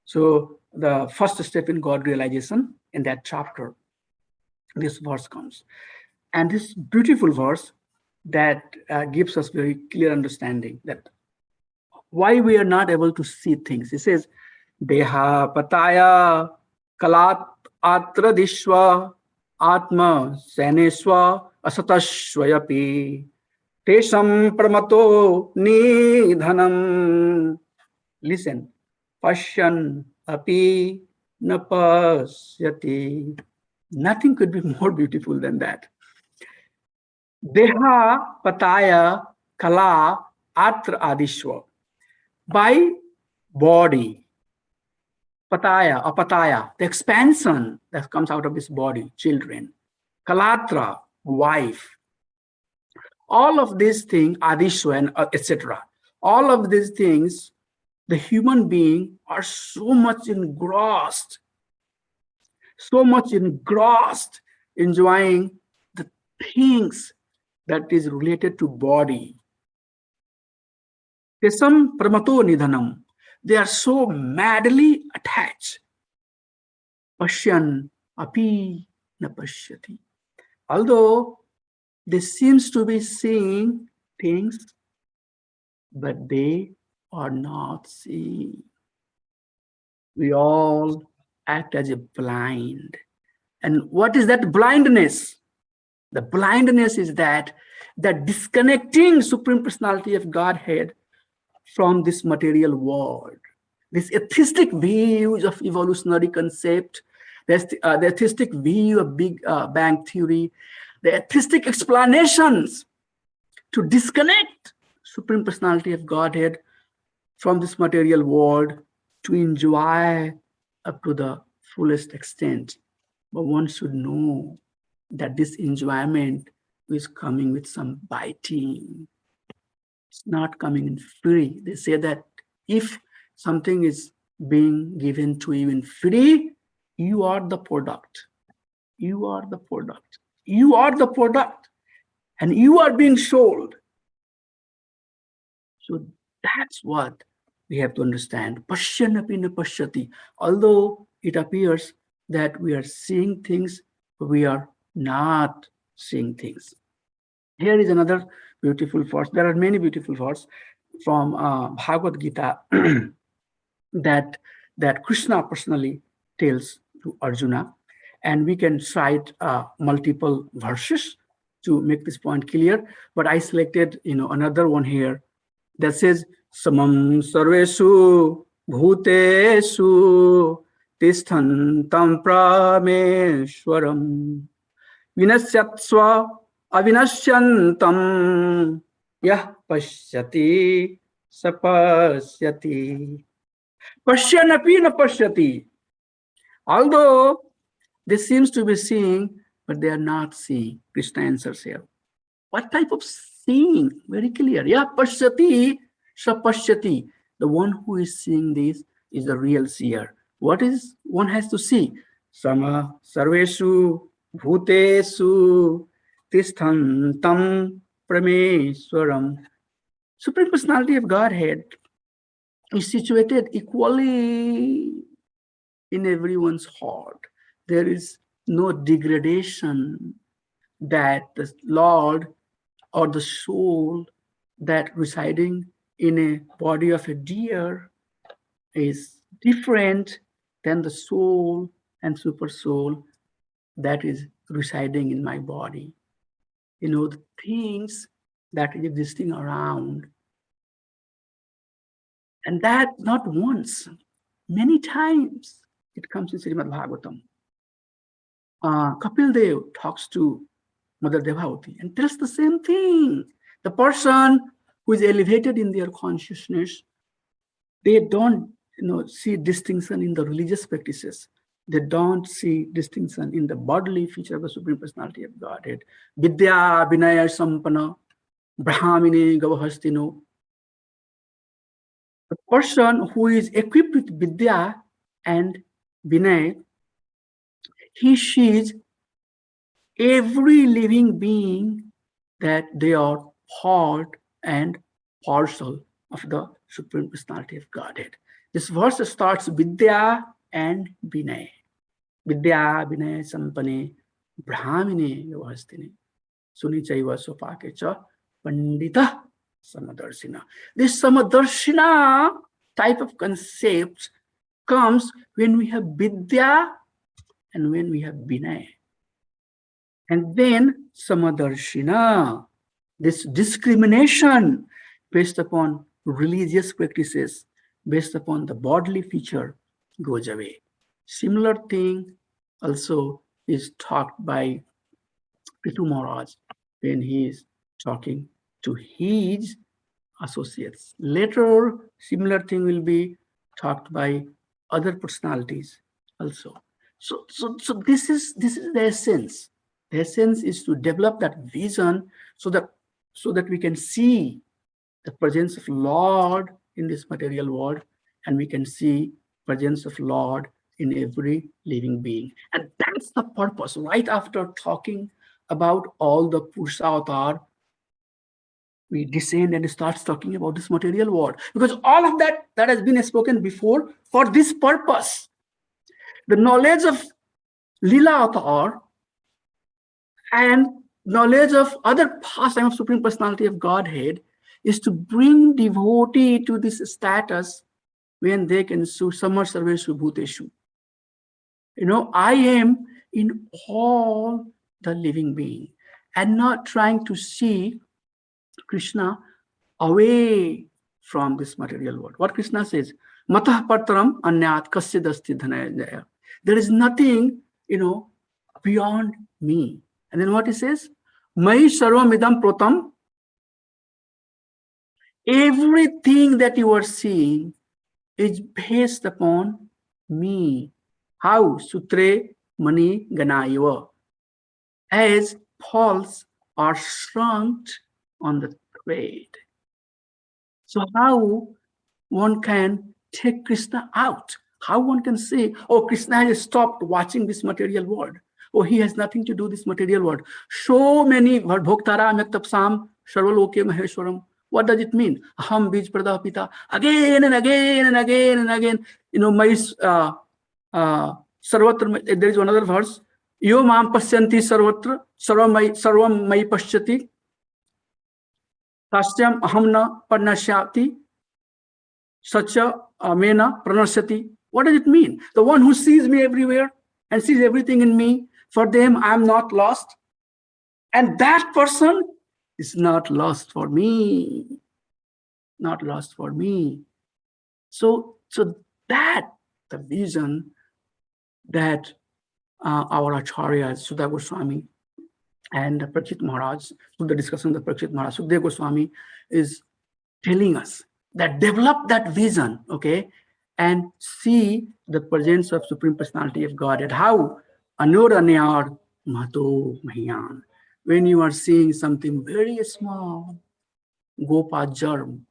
So the first step in God realization, in that chapter, this verse comes, and this beautiful verse that gives us very clear understanding that why we are not able to see things. It says, Deha pataya kalat atradishwa atma seneswa asatashvayapi tesham pramato nidhanam. Listen, pasyan api napasyati. Nothing could be more beautiful than that. Deha pataya kala atra adishwa. By body, pataya, apataya, the expansion that comes out of this body, children, kalatra, wife, all of these things, adishwa, and etc. All of these things, the human being are so much engrossed, enjoying the things that is related to body. Tesam pramato nidhanam. They are so madly attached. Pashyan api na pashyati. Although they seems to be seeing things, but they are not seeing. We all act as a blind. And what is that blindness? The blindness is that disconnecting Supreme Personality of Godhead from this material world. This atheistic views of evolutionary concept, the atheistic view of Big Bang Theory, the atheistic explanations to disconnect Supreme Personality of Godhead from this material world to enjoy up to the fullest extent. But one should know that this enjoyment is coming with some biting. It's not coming in free. They say that if something is being given to you in free, you are the product. You are the product. You are the product. And you are being sold. So that's what we have to understand. Pashyanapi na pashyati. Although it appears that we are seeing things, we are not seeing things. Here is another beautiful verse. There are many beautiful verses from Bhagavad Gita that Krishna personally tells to Arjuna, and we can cite multiple verses to make this point clear. But I selected, another one here that says, "Samam sarvesu bhutesu tisthantam prameshwaram vinasyatsva avinashyantam yah pashyati sapasyati." Pashyanapi na pashyati. Although they seems to be seeing, but they are not seeing. Krishna answers here. What type of seeing? Very clear. Yeah, pashyati. Sapashyati, the one who is seeing this is the real seer. What is one has to see? Sama sarveshu bhutesu tisthantam prameswaram. Supreme Personality of Godhead is situated equally in everyone's heart. There is no degradation that the Lord or the soul that residing in a body of a deer is different than the soul and super soul that is residing in my body. The things that is existing around. And that not once, many times it comes in Srimad Bhagavatam. Kapil Dev talks to Mother Devavati and tells the same thing. The person who is elevated in their consciousness, they don't see distinction in the religious practices. They don't see distinction in the bodily feature of the Supreme Personality of Godhead. Vidya Vinaya Sampana Brahmini Gavahastino. The person who is equipped with Vidya and Vinaya, he sees every living being that they are part and parcel of the Supreme Personality of Godhead. This verse starts Vidya and Vinay. Vidya, Vinay, Sampane, Brahmine, Yavastine, Sunichaiva Sopakecha, Pandita, Samadarshina. This Samadarshina type of concept comes when we have Vidya and when we have Vinay. And then Samadarshina, this discrimination based upon religious practices, based upon the bodily feature, goes away. Similar thing also is talked by Pitu Maharaj when he is talking to his associates. Later, similar thing will be talked by other personalities also. So this is the essence. The essence is to develop that vision so that we can see the presence of Lord in this material world, and we can see presence of Lord in every living being. And that's the purpose. Right after talking about all the Purusha avatar, we descend and starts talking about this material world, because all of that has been spoken before for this purpose. The knowledge of Lila avatar and knowledge of other pastime of Supreme Personality of Godhead is to bring devotee to this status when they can samar sarveshu bhuteshu. I am in all the living being, and not trying to see Krishna away from this material world. What Krishna says, Matah Patram Anyat Kasyadasti Dhanayajaya. There is nothing, beyond me. And then what he says, Mai Sarvam Idam Protam. Everything that you are seeing is based upon me. How? Sutre Mani Ganayava. As pearls are shrunk on the thread. So how one can take Krishna out? How one can say, oh, Krishna has stopped watching this material world. Oh, he has nothing to do with this material world. So many Bhoktara Mektapsam Sarvaloke Maheshwaram. What does it mean? Aham Bij Prada Pita. Again and again and again and again. Sarvatra, there is another verse. Yo mam pasyanti sarvatra sarvam mai pasyati. Tasyam aham na panasyati. Sacha mena pranasyati. What does it mean? The one who sees me everywhere and sees everything in me, for them I am not lost. And that person is not lost for me. Not lost for me. So that the vision that our Acharyas, Sudha Goswami and Prakshit Maharaj, through the discussion of the Prakshit Maharaj, Sudha Goswami is telling us that develop that vision, okay, and see the presence of Supreme Personality of Godhead. How? Anuranyar Mato Mahiyan. When you are seeing something very small, Gopa Jarm,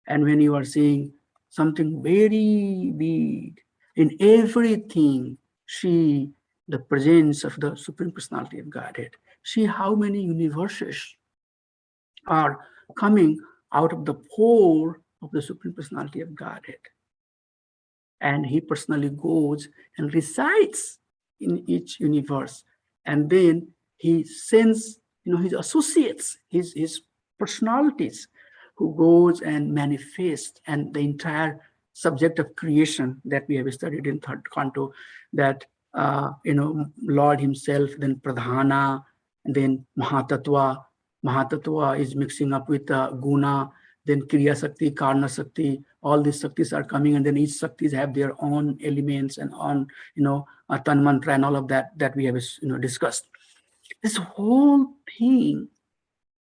And when you are seeing something very big, in everything, see the presence of the Supreme Personality of Godhead. See how many universes are coming out of the pore of the Supreme Personality of Godhead. And he personally goes and resides in each universe. And then he sends, his associates, his personalities, who goes and manifest, and the entire subject of creation that we have studied in third canto, that Lord himself, then Pradhana, and then Mahatattva. Mahatattva is mixing up with Guna, then Kriya Sakti, Karna Sakti, all these Saktis are coming, and then each Saktis have their own elements and on, Tan Mantra and all of that we have, discussed. This whole thing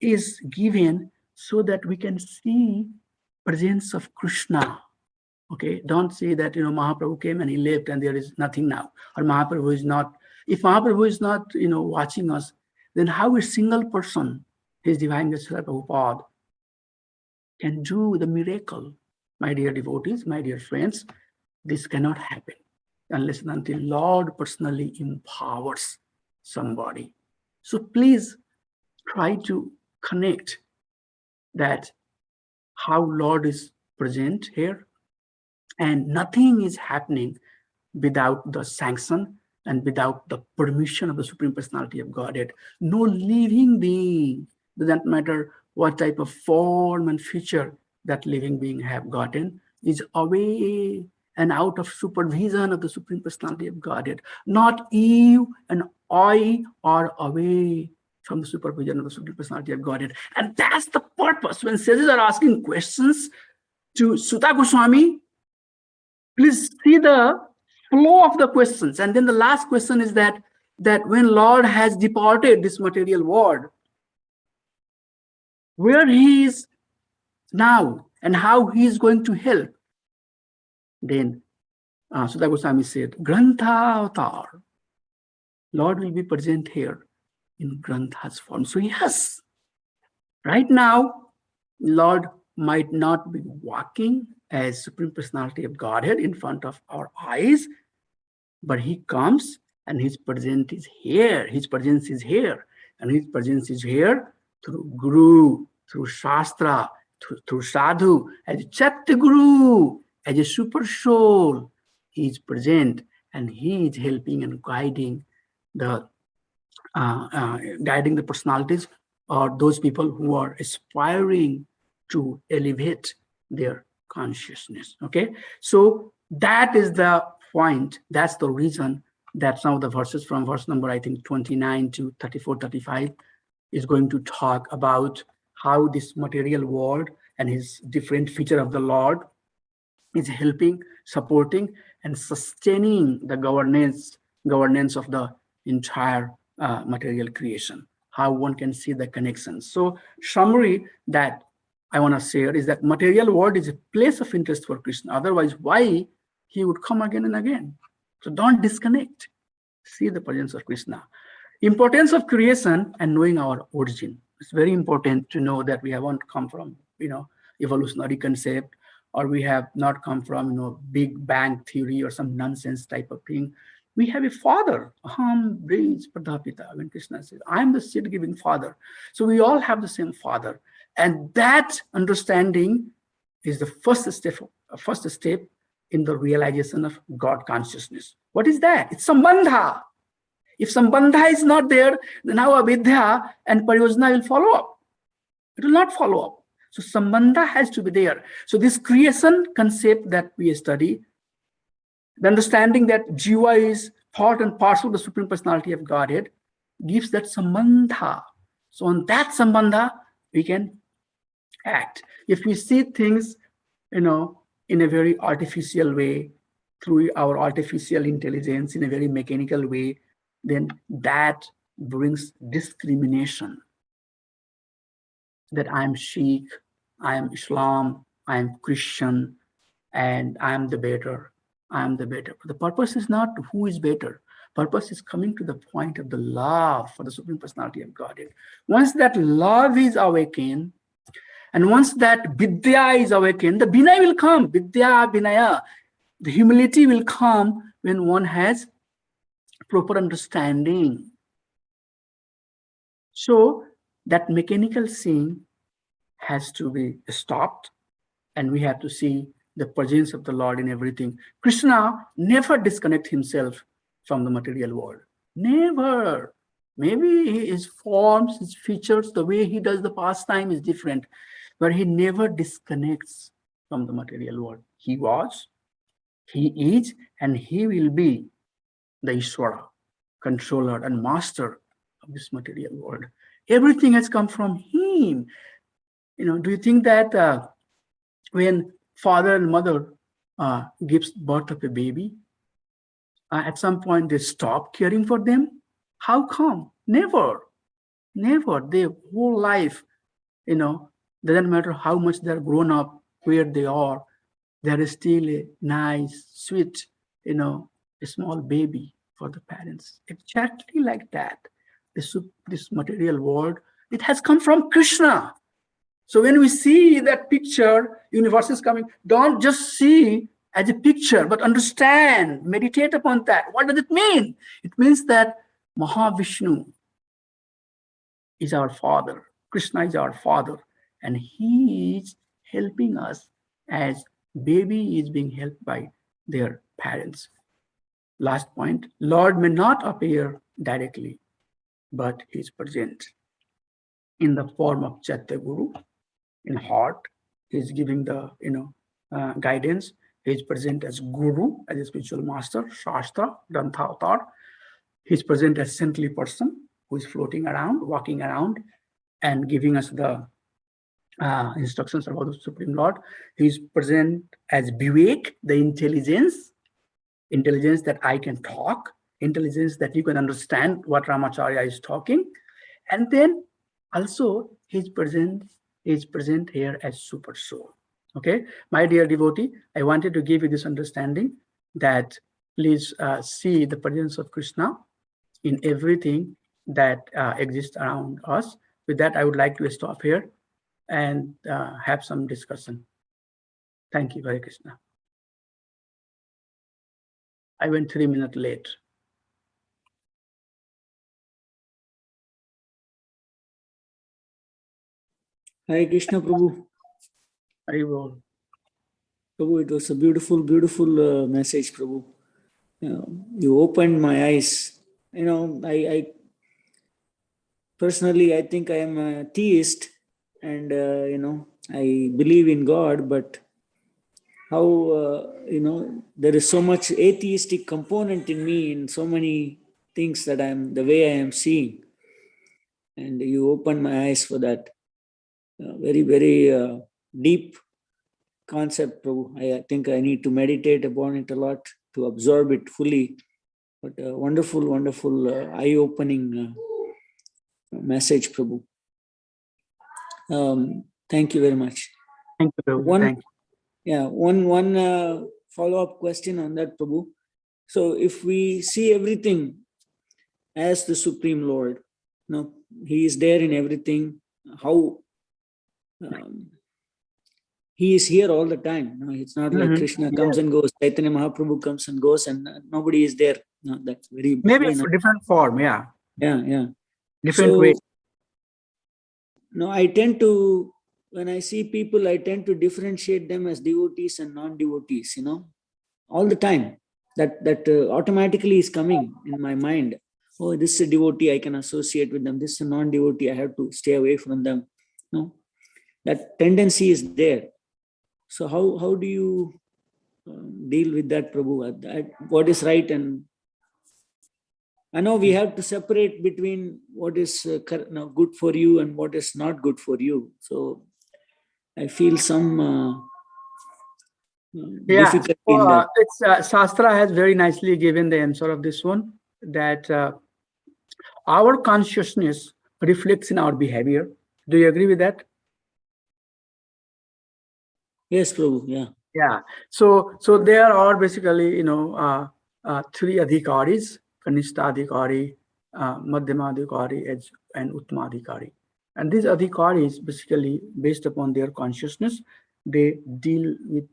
is given so that we can see presence of Krishna. Okay, don't say that, Mahaprabhu came and he left and there is nothing now, or Mahaprabhu is not. If Mahaprabhu is not, watching us, then how a single person, His Divine Grace Prabhupada, can do the miracle? My dear devotees, my dear friends, this cannot happen unless and until Lord personally empowers somebody. So please try to connect that how Lord is present here, and nothing is happening without the sanction and without the permission of the Supreme Personality of Godhead. No living being, doesn't matter what type of form and feature that living being have gotten, is away and out of supervision of the Supreme Personality of Godhead. Not you and I are away from the supervision of the Supreme Personality of Godhead. And that's the purpose. When sages are asking questions to Sutta Goswami, please see the flow of the questions. And then the last question is that when Lord has departed this material world, where he is now and how he is going to help. Then Sutta Goswami said, Grantha avatar, Lord will be present here in Grantha's form. So yes, right now, Lord might not be walking as Supreme Personality of Godhead in front of our eyes, but he comes and his presence is here. His presence is here. And his presence is here through Guru, through Shastra, through Sadhu, as a Chatta Guru, as a super soul. He is present and he is helping and guiding the personalities or those people who are aspiring to elevate their consciousness. Okay, so that is the point. That's the reason that some of the verses from verse number, I think, 29 to 34, 35 is going to talk about how this material world and his different feature of the Lord is helping, supporting, and sustaining the governance of the entire material creation. How one can see the connections. So summary that I want to share is that material world is a place of interest for Krishna. Otherwise, why he would come again and again? So don't disconnect. See the presence of Krishna. Importance of creation and knowing our origin. It's very important to know that we haven't come from, evolutionary concept, or we have not come from, Big Bang theory or some nonsense type of thing. We have a father. Aham brings Pradhapita. When Krishna says, I am the seed-giving father. So we all have the same father. And that understanding is the first step in the realization of God consciousness. What is that? It's sambandha. If sambandha is not there, then how avidya and pariyojana will follow up? It will not follow up. So sambandha has to be there. So this creation concept that we study, the understanding that jiva is part and parcel of the Supreme Personality of Godhead, gives that sambandha. So on that sambandha, we can act. If we see things, in a very artificial way, through our artificial intelligence, in a very mechanical way, then that brings discrimination. That I am Sikh, I am Islam, I am Christian, and I am the better. I am the better. But the purpose is not who is better. Purpose is coming to the point of the love for the Supreme Personality of Godhead. Once that love is awakened, And once that Vidya is awakened, the Vinaya will come. Vidya, Vinaya. The humility will come when one has proper understanding. So that mechanical seeing has to be stopped, and we have to see the presence of the Lord in everything. Krishna never disconnect himself from the material world. Never. Maybe his forms, his features, the way he does the pastime is different, but he never disconnects from the material world. He was, he is, and he will be the Ishvara, controller and master of this material world. Everything has come from him. Do you think that when father and mother gives birth of a baby, at some point they stop caring for them? How come? Never, never. Their whole life, doesn't matter how much they're grown up, where they are, there is still a nice, sweet, a small baby for the parents. Exactly like that. This material world, it has come from Krishna. So when we see that picture, universe is coming, don't just see as a picture, but understand, meditate upon that. What does it mean? It means that Mahavishnu is our father, Krishna is our father, and he is helping us as baby is being helped by their parents. Last point, Lord may not appear directly, but he is present in the form of Chaitya Guru in heart. He is giving the guidance. He is present as Guru, as a spiritual master, Shastra, Grantha Avatar. He is present as saintly person who is floating around, walking around, and giving us the instructions about the Supreme Lord. He is present as Vivek, the intelligence that I can talk, intelligence that you can understand what Ramacharya is talking. And then also his presence is present here as super soul. Okay, my dear devotee, I wanted to give you this understanding that please see the presence of Krishna in everything that exists around us. With that, I would like to stop here and have some discussion. Thank you, Hare Krishna. I went 3 minutes late. Hare Krishna, Prabhu. Haribol. Prabhu, it was a beautiful, beautiful message, Prabhu. You opened my eyes. I personally, I think I am a theist, and I believe in God, but how there is so much atheistic component in me in so many things that the way I am seeing, and you opened my eyes for that. Very, very deep concept, Prabhu. I think I need to meditate upon it a lot to absorb it fully. But wonderful, wonderful, eye-opening message, Prabhu. Thank you very much. Thank you, Prabhu. Thank you. Yeah, one follow-up question on that, Prabhu. So if we see everything as the Supreme Lord, He is there in everything. How He is here all the time. It's not like Krishna comes and goes, Chaitanya Mahaprabhu comes and goes, and nobody is there. No, that's very maybe it's a different form, yeah. Yeah. Different way. No, I tend to, when I see people, I tend to differentiate them as devotees and non-devotees, all the time. That automatically is coming in my mind. Oh, this is a devotee, I can associate with them. This is a non-devotee, I have to stay away from them. No, that tendency is there. So how do you deal with that, Prabhu? What is right? And I know we have to separate between what is good for you and what is not good for you. So I feel some difficulty in that. Shastra has very nicely given the answer of this one, that our consciousness reflects in our behavior. Do you agree with that? Yes, Prabhu. Yeah. Yeah. So there are basically, three adhikaris: Kanishta adhikari, Madhyama adhikari, and Uttama adhikari. And these adhikaris, basically based upon their consciousness, they deal with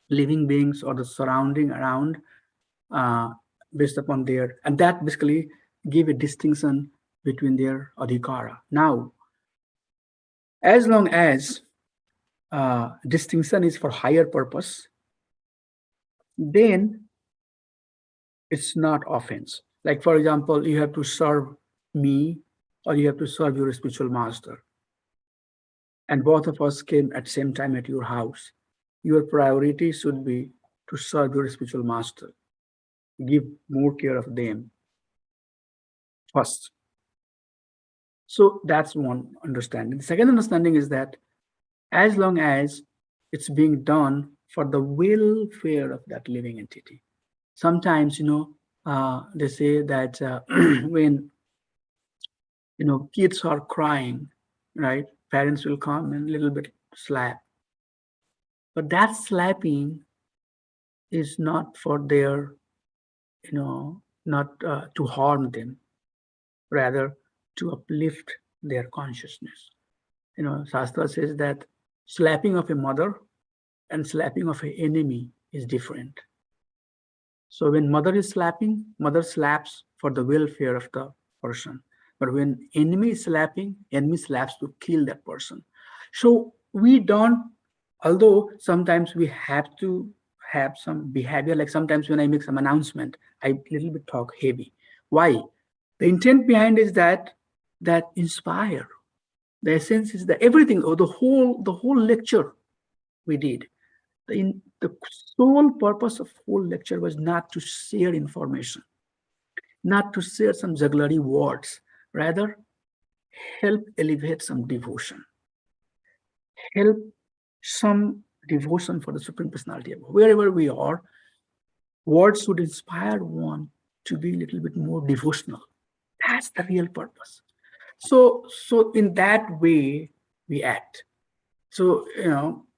living beings or the surrounding around uh, based upon their, and that basically give a distinction between their adhikara. Now, as long as distinction is for higher purpose, then it's not offense. Like, for example, you have to serve me or you have to serve your spiritual master. And both of us came at the same time at your house. Your priority should be to serve your spiritual master. Give more care of them first. So that's one understanding. The second understanding is that as long as it's being done for the welfare of that living entity. Sometimes, they say that when, kids are crying, right? Parents will come and a little bit slap. But that slapping is not for their, not to harm them, rather to uplift their consciousness. Shastra says that slapping of a mother and slapping of an enemy is different. So when mother is slapping, mother slaps for the welfare of the person. But when enemy is slapping, enemy slaps to kill that person. So we don't, although sometimes we have to have some behavior, like sometimes when I make some announcement, I little bit talk heavy. Why? The intent behind is that inspire. The essence is that everything, or the whole lecture we did, the sole purpose of whole lecture was not to share information, not to share some jugglery words, rather help elevate some devotion, help some devotion for the Supreme Personality. Wherever we are, words should inspire one to be a little bit more devotional. That's the real purpose. So in that way we act. So,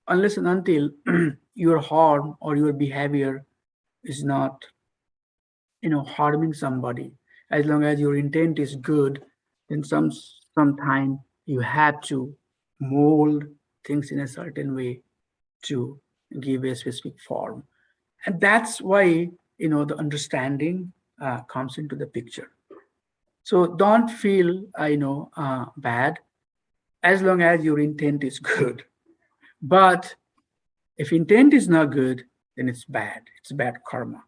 unless and until your harm or your behavior is not, harming somebody, as long as your intent is good, then sometime you have to mold things in a certain way to give a specific form. And that's why, the understanding comes into the picture. So don't feel, bad as long as your intent is good. But if intent is not good, then it's bad. It's bad karma.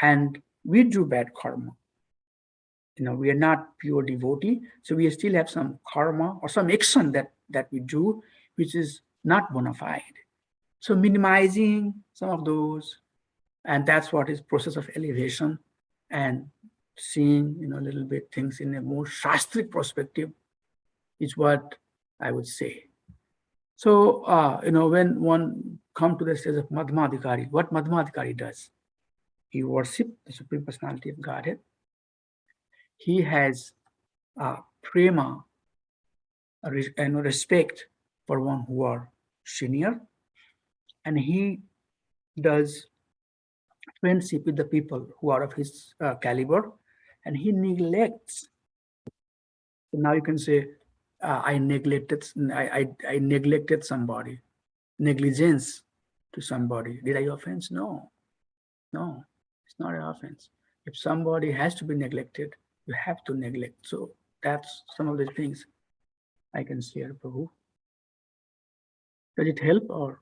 And we do bad karma. We are not pure devotee, so we still have some karma or some action that we do, which is not bona fide. So minimizing some of those, and that's what is process of elevation and seeing, a little bit things in a more shastric perspective is what I would say. So, when one come to the stage of Madhmadhikari, what Madhmadhikari does, he worships the Supreme Personality of Godhead. He has prema, respect for one who are senior, and he does friendship with the people who are of his caliber, and he neglects. So now you can say, I neglected somebody, negligence to somebody. Did I offense? No, it's not an offense. If somebody has to be neglected, you have to neglect. So that's some of the things I can share, Prabhu. Does it help or?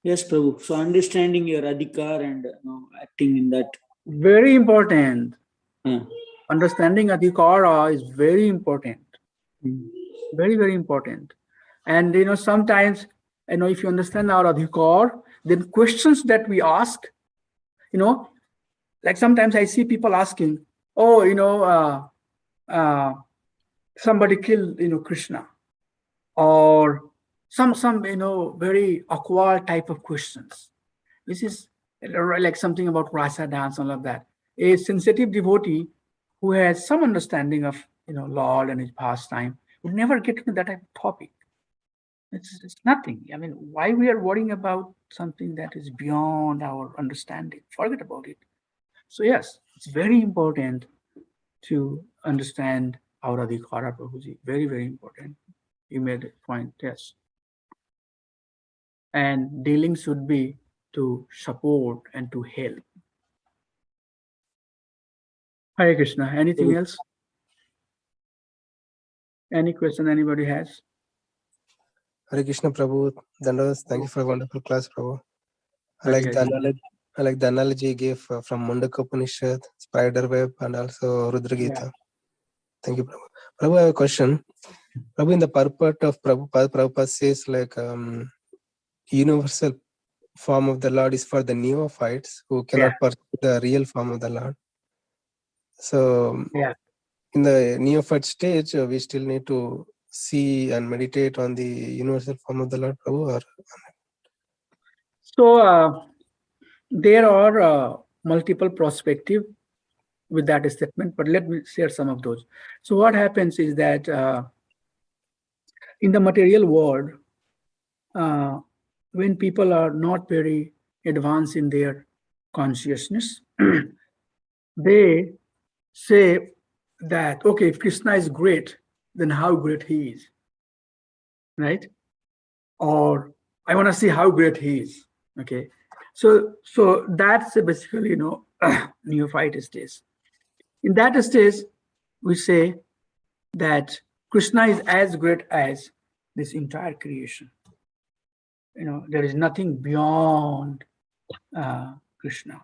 Yes, Prabhu. So understanding your adhikar and acting in that. Very important. Yeah. Understanding adhikara is very important. Very, very important. And sometimes, if you understand our adhikar, then questions that we ask, like sometimes I see people asking, oh, somebody killed, Krishna, or some very awkward type of questions. This is like something about rasa dance, all of that. A sensitive devotee who has some understanding of Lord and his pastime would never get into that type of topic. It's nothing. I mean, why we are worrying about something that is beyond our understanding? Forget about it. So yes, it's very important to understand our adhikara, Prabhuji. Very, very important. You made a point, yes. And dealing should be to support and to help. Hare Krishna. Anything else? Any question anybody has? Hare Krishna Prabhu, Dandadas, thank you for a wonderful class, Prabhu. I Hare like the Hare. analogy. I like the analogy you gave from Mundaka Upanishad, spider web, and also Rudra Yeah. Gita. Thank you, Prabhu. Prabhu, I have a question. Prabhu, in the purport of Prabhupada says like universal form of the Lord is for the neophytes who cannot pursue the real form of the Lord. So Yeah. in the neophyte stage, we still need to see and meditate on the universal form of the Lord, Prabhu, or So there are multiple perspectives with that statement, but let me share some of those. So what happens is that in the material world, when people are not very advanced in their consciousness, they say that, okay, if Krishna is great, then how great he is, right? Or I want to see how great he is. Okay, so that's basically, you know, neophyte stage. In that stage, we say that Krishna is as great as this entire creation. You know, there is nothing beyond Krishna.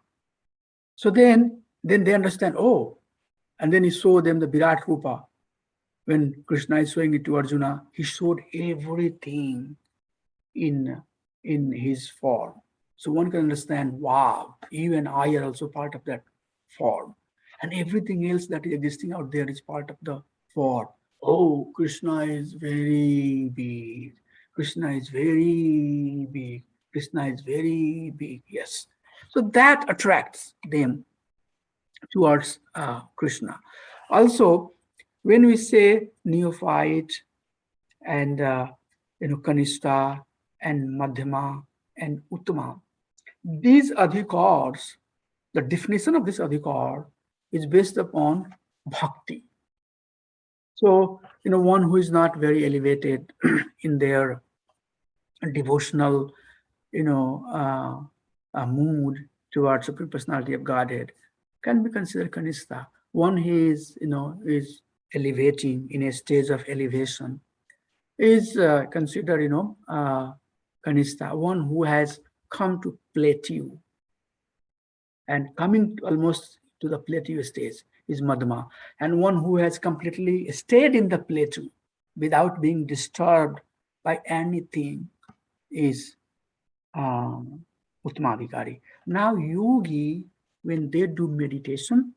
So then they understand, oh, and then he showed them the Virat Rupa. When Krishna is showing it to Arjuna, he showed everything in his form. So one can understand, wow, you and I are also part of that form. And everything else that is existing out there is part of the form. Oh, Krishna is very big. Krishna is very big. Krishna is very big. Yes. So that attracts them towards Krishna. Also, when we say neophyte and Kanishta and Madhyama and Uttama, these adhikars, the definition of this adhikar is based upon bhakti. So, one who is not very elevated in their devotional, mood towards Supreme Personality of Godhead can be considered Kanistha. One who is elevating in a stage of elevation is considered, Kanistha. One who has come to plateau and coming almost to the plateau stage is Madhma. And one who has completely stayed in the plateau without being disturbed by anything is Uttamavikari. Now, yogi, when they do meditation,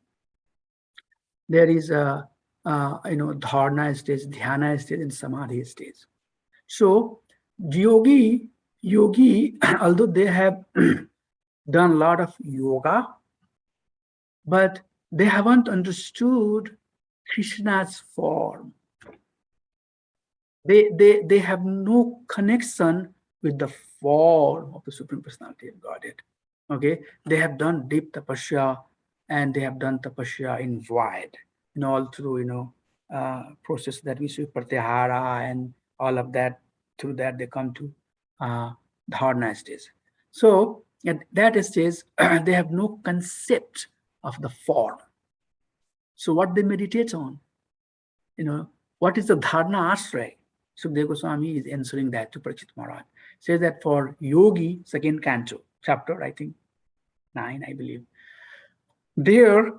there is a dharana stage, dhyana stage, and samadhi stage. So, yogi, although they have done a lot of yoga, but they haven't understood Krishna's form. They have no connection with the form of the Supreme Personality of Godhead. Okay, they have done deep tapasya, and they have done tapasya in void, all through process that we see pratyahara and all of that. Through that they come to dharana stage. So at that stage, they have no concept of the form. So what they meditate on, what is the dharana ashray? Sukadeva Goswami is answering that to Parikshit Maharaj. Says that for yogi, second canto, chapter, I think 9, I believe. There,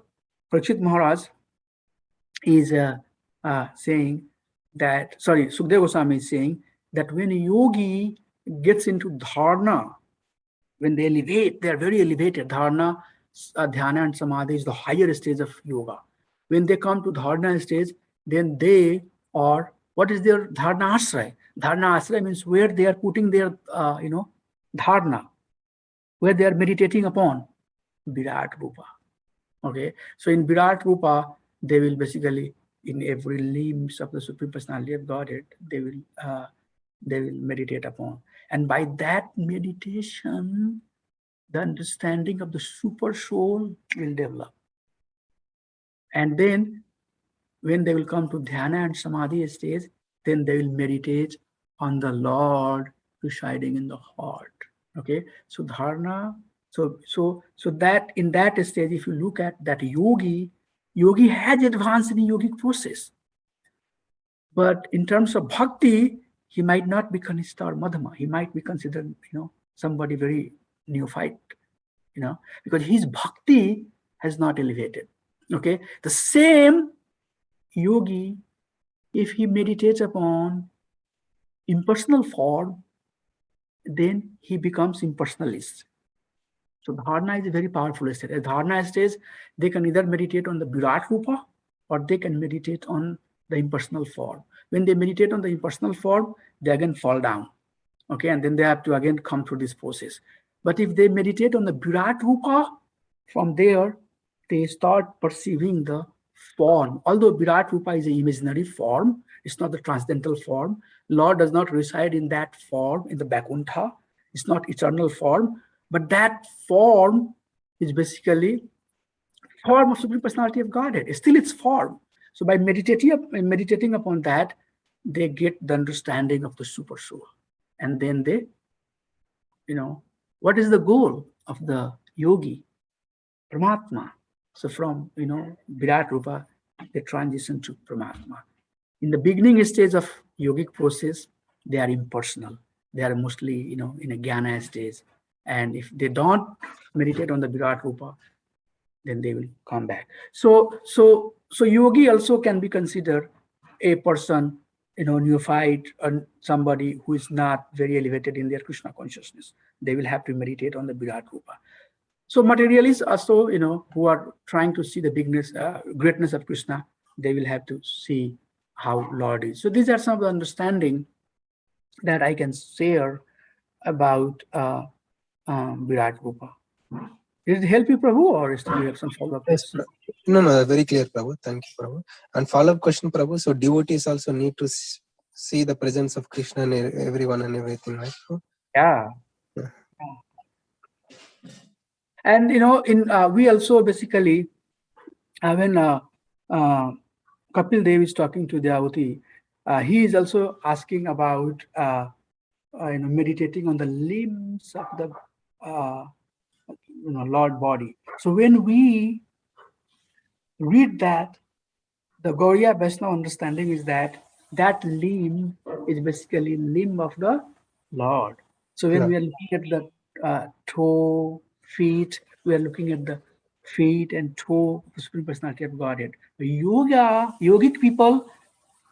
Parikshit Maharaj is saying that, Sukadeva Goswami is saying that when a yogi gets into dharana, when they elevate, they are very elevated. Dharana, dhyana, and samadhi is the higher stage of yoga. When they come to dharana stage, then they are, what is their dharana ashray? Dharana ashray means where they are putting their, dharana, where they are meditating upon Virat Rupa. Okay, so in Virat Rupa, they will basically, in every limbs of the Supreme Personality of Godhead, they will meditate upon. And by that meditation, the understanding of the super soul will develop. And then when they will come to dhyana and samadhi stage, then they will meditate on the Lord residing in the heart. Okay, so dharana, so that in that stage, if you look at that yogi has advanced in yogic process. But in terms of bhakti, he might not be considered madhama. He might be considered, somebody very neophyte, because his bhakti has not elevated. Okay, the same yogi, if he meditates upon impersonal form, then he becomes impersonalist. So dharana is a very powerful state. As dharana stage, they can either meditate on the Virat Rupa or they can meditate on the impersonal form. When they meditate on the impersonal form, they again fall down. Okay, and then they have to again come through this process. But if they meditate on the Virat Rupa, from there, they start perceiving the form. Although Virat Rupa is an imaginary form, it's not the transcendental form. Lord does not reside in that form, in the Vaikuntha. It's not eternal form, but that form is basically form of Supreme Personality of Godhead. Still its form. So by meditating upon that, they get the understanding of the super soul. And then they, what is the goal of the yogi? Paramatma. So from, Virat Rupa, they transition to Paramatma. In the beginning stage of yogic process, they are impersonal. They are mostly, in a jnana stage. And if they don't meditate on the Virat Rupa, then they will come back. So yogi also can be considered a person, neophyte, or somebody who is not very elevated in their Krishna consciousness. They will have to meditate on the Virat Rupa. So materialists also, who are trying to see the greatness of Krishna, they will have to see how Lord is. So these are some of the understanding that I can share about Virat Rupa. Did it help you, Prabhu, or do you have some follow-up Yes, question? no, very clear, Prabhu. Thank you, Prabhu. And follow-up question, Prabhu. So devotees also need to see the presence of Krishna in everyone and everything, right? Yeah. Yeah. And we also basically, when Kapil Dev is talking to Devati, he is also asking about meditating on the limbs of the Lord body. So when we read that, the Gauriya Vaishnava understanding is that limb is basically limb of the Lord. So when we are looking at the toe, feet, we are looking at the feet and toe of the Supreme Personality of Godhead. The yogic people,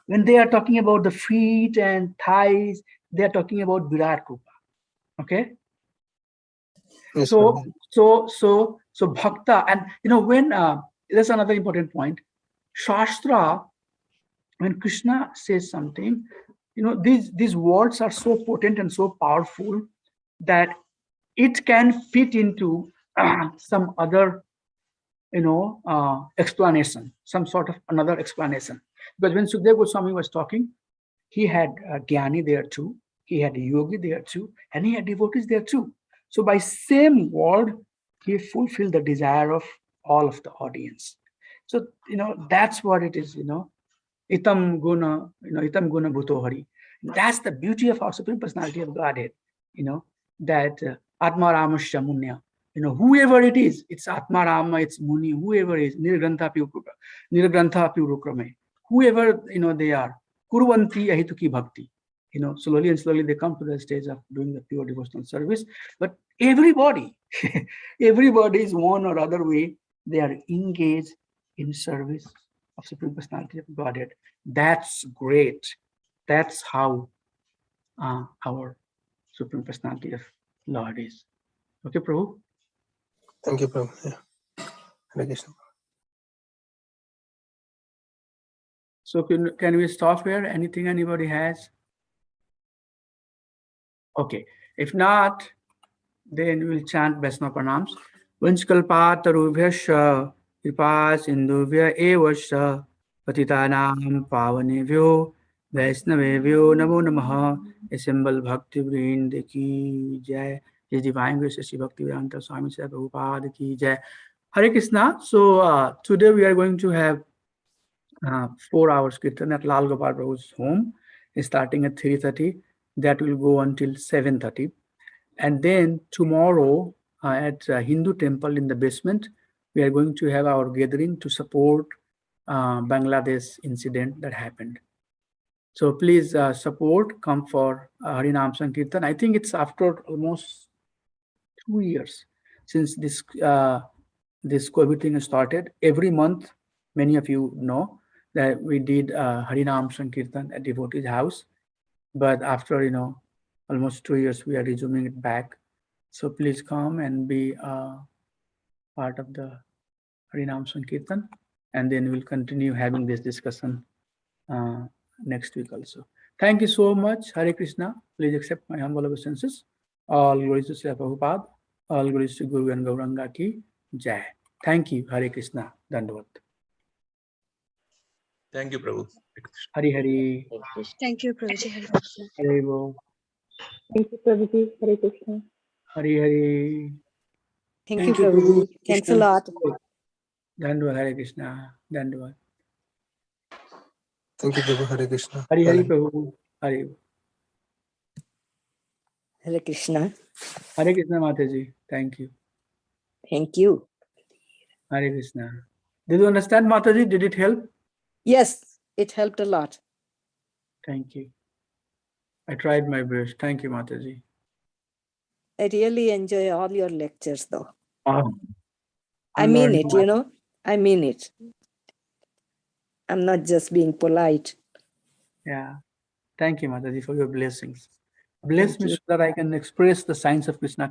when they are talking about the feet and thighs, they are talking about Virat Rupa. Okay. Yes, So Prabhu. bhakta, and when that's another important point. Shastra, when Krishna says something, these words are so potent and so powerful that it can fit into some other explanation, some sort of another explanation. Because when Sukadeva Goswami was talking, he had Jnani there too, he had Yogi there too, and he had devotees there too. So by same word, he fulfilled the desire of all of the audience. So that's what it is. Itam guna, bhuto hari. That's the beauty of our Supreme Personality of Godhead. That Atma Ramasya Munya. Whoever it is, it's Atma Rama, it's Muni, whoever is, Nirgrantha Piurukrame, whoever they are, Kurvanti Ahituki Bhakti. Slowly and slowly they come to the stage of doing the pure devotional service. But everybody is one or other way, they are engaged in service of Supreme Personality of Godhead. That's great. That's how our Supreme Personality of Lord is. Okay, Prabhu? Thank you, Prabhu. Yeah. Hare Krishna. So can we stop here? Anything anybody has? Okay. If not, then we'll chant Vaishnava Pranams. Vanchkalpatarubhyasya kripa sindhubhya evasya patitanam pavanebhyo Vaishnavebhyo namo namaha. Assemble Bhakti Vrind ki jai. His Divine Grace Sri Bhakti Vedanta Swami Sri Prabhupada ki jai. Hare Krishna. So today we are going to have 4 hours kirtan at Lal Gopal Prabhu's home, starting at 3:30. That will go until 7:30. And then tomorrow at Hindu temple in the basement, we are going to have our gathering to support Bangladesh incident that happened. So please support, come for Harinam Sankirtan. I think it's after almost 2 years since this COVID thing started. Every month, many of you know that we did Harinam Sankirtan at devotee's house. But after, almost 2 years, we are resuming it back. So please come and be part of the Harinam Sankirtan. And then we'll continue having this discussion next week also. Thank you so much. Hare Krishna. Please accept my humble obeisances. All glories to Srila Prabhupada. All glories to Guru and Gauranga ki Jai. Thank you. Hare Krishna. Dandavat. Thank you, Prabhu. Hari Hari. Thank you, Prabhuji. Hare Krishna. Hari Bo. Thank you, Prabhuji. Hare Krishna. Hari Hari. Thank you, Thank you, Prabhuji. Prabhu. Thanks a Krishna. lot. Dandavat. Hare Krishna. Dandavat. Thank you, Prabhu. Hare Krishna. Hari Hari Bye. Prabhu. Hari. Hare Krishna. Hare Krishna Mataji. Thank you. Thank you. Hare Krishna. Did you understand, Mataji? Did it help? Yes, it helped a lot. Thank you. I tried my best. Thank you, Mataji. I really enjoy all your lectures, though. Wow. I I'm mean learning it, much. I mean it. I'm not just being polite. Yeah. Thank you, Mataji, for your blessings. Bless Thank me you. so that I can express the signs of Krishna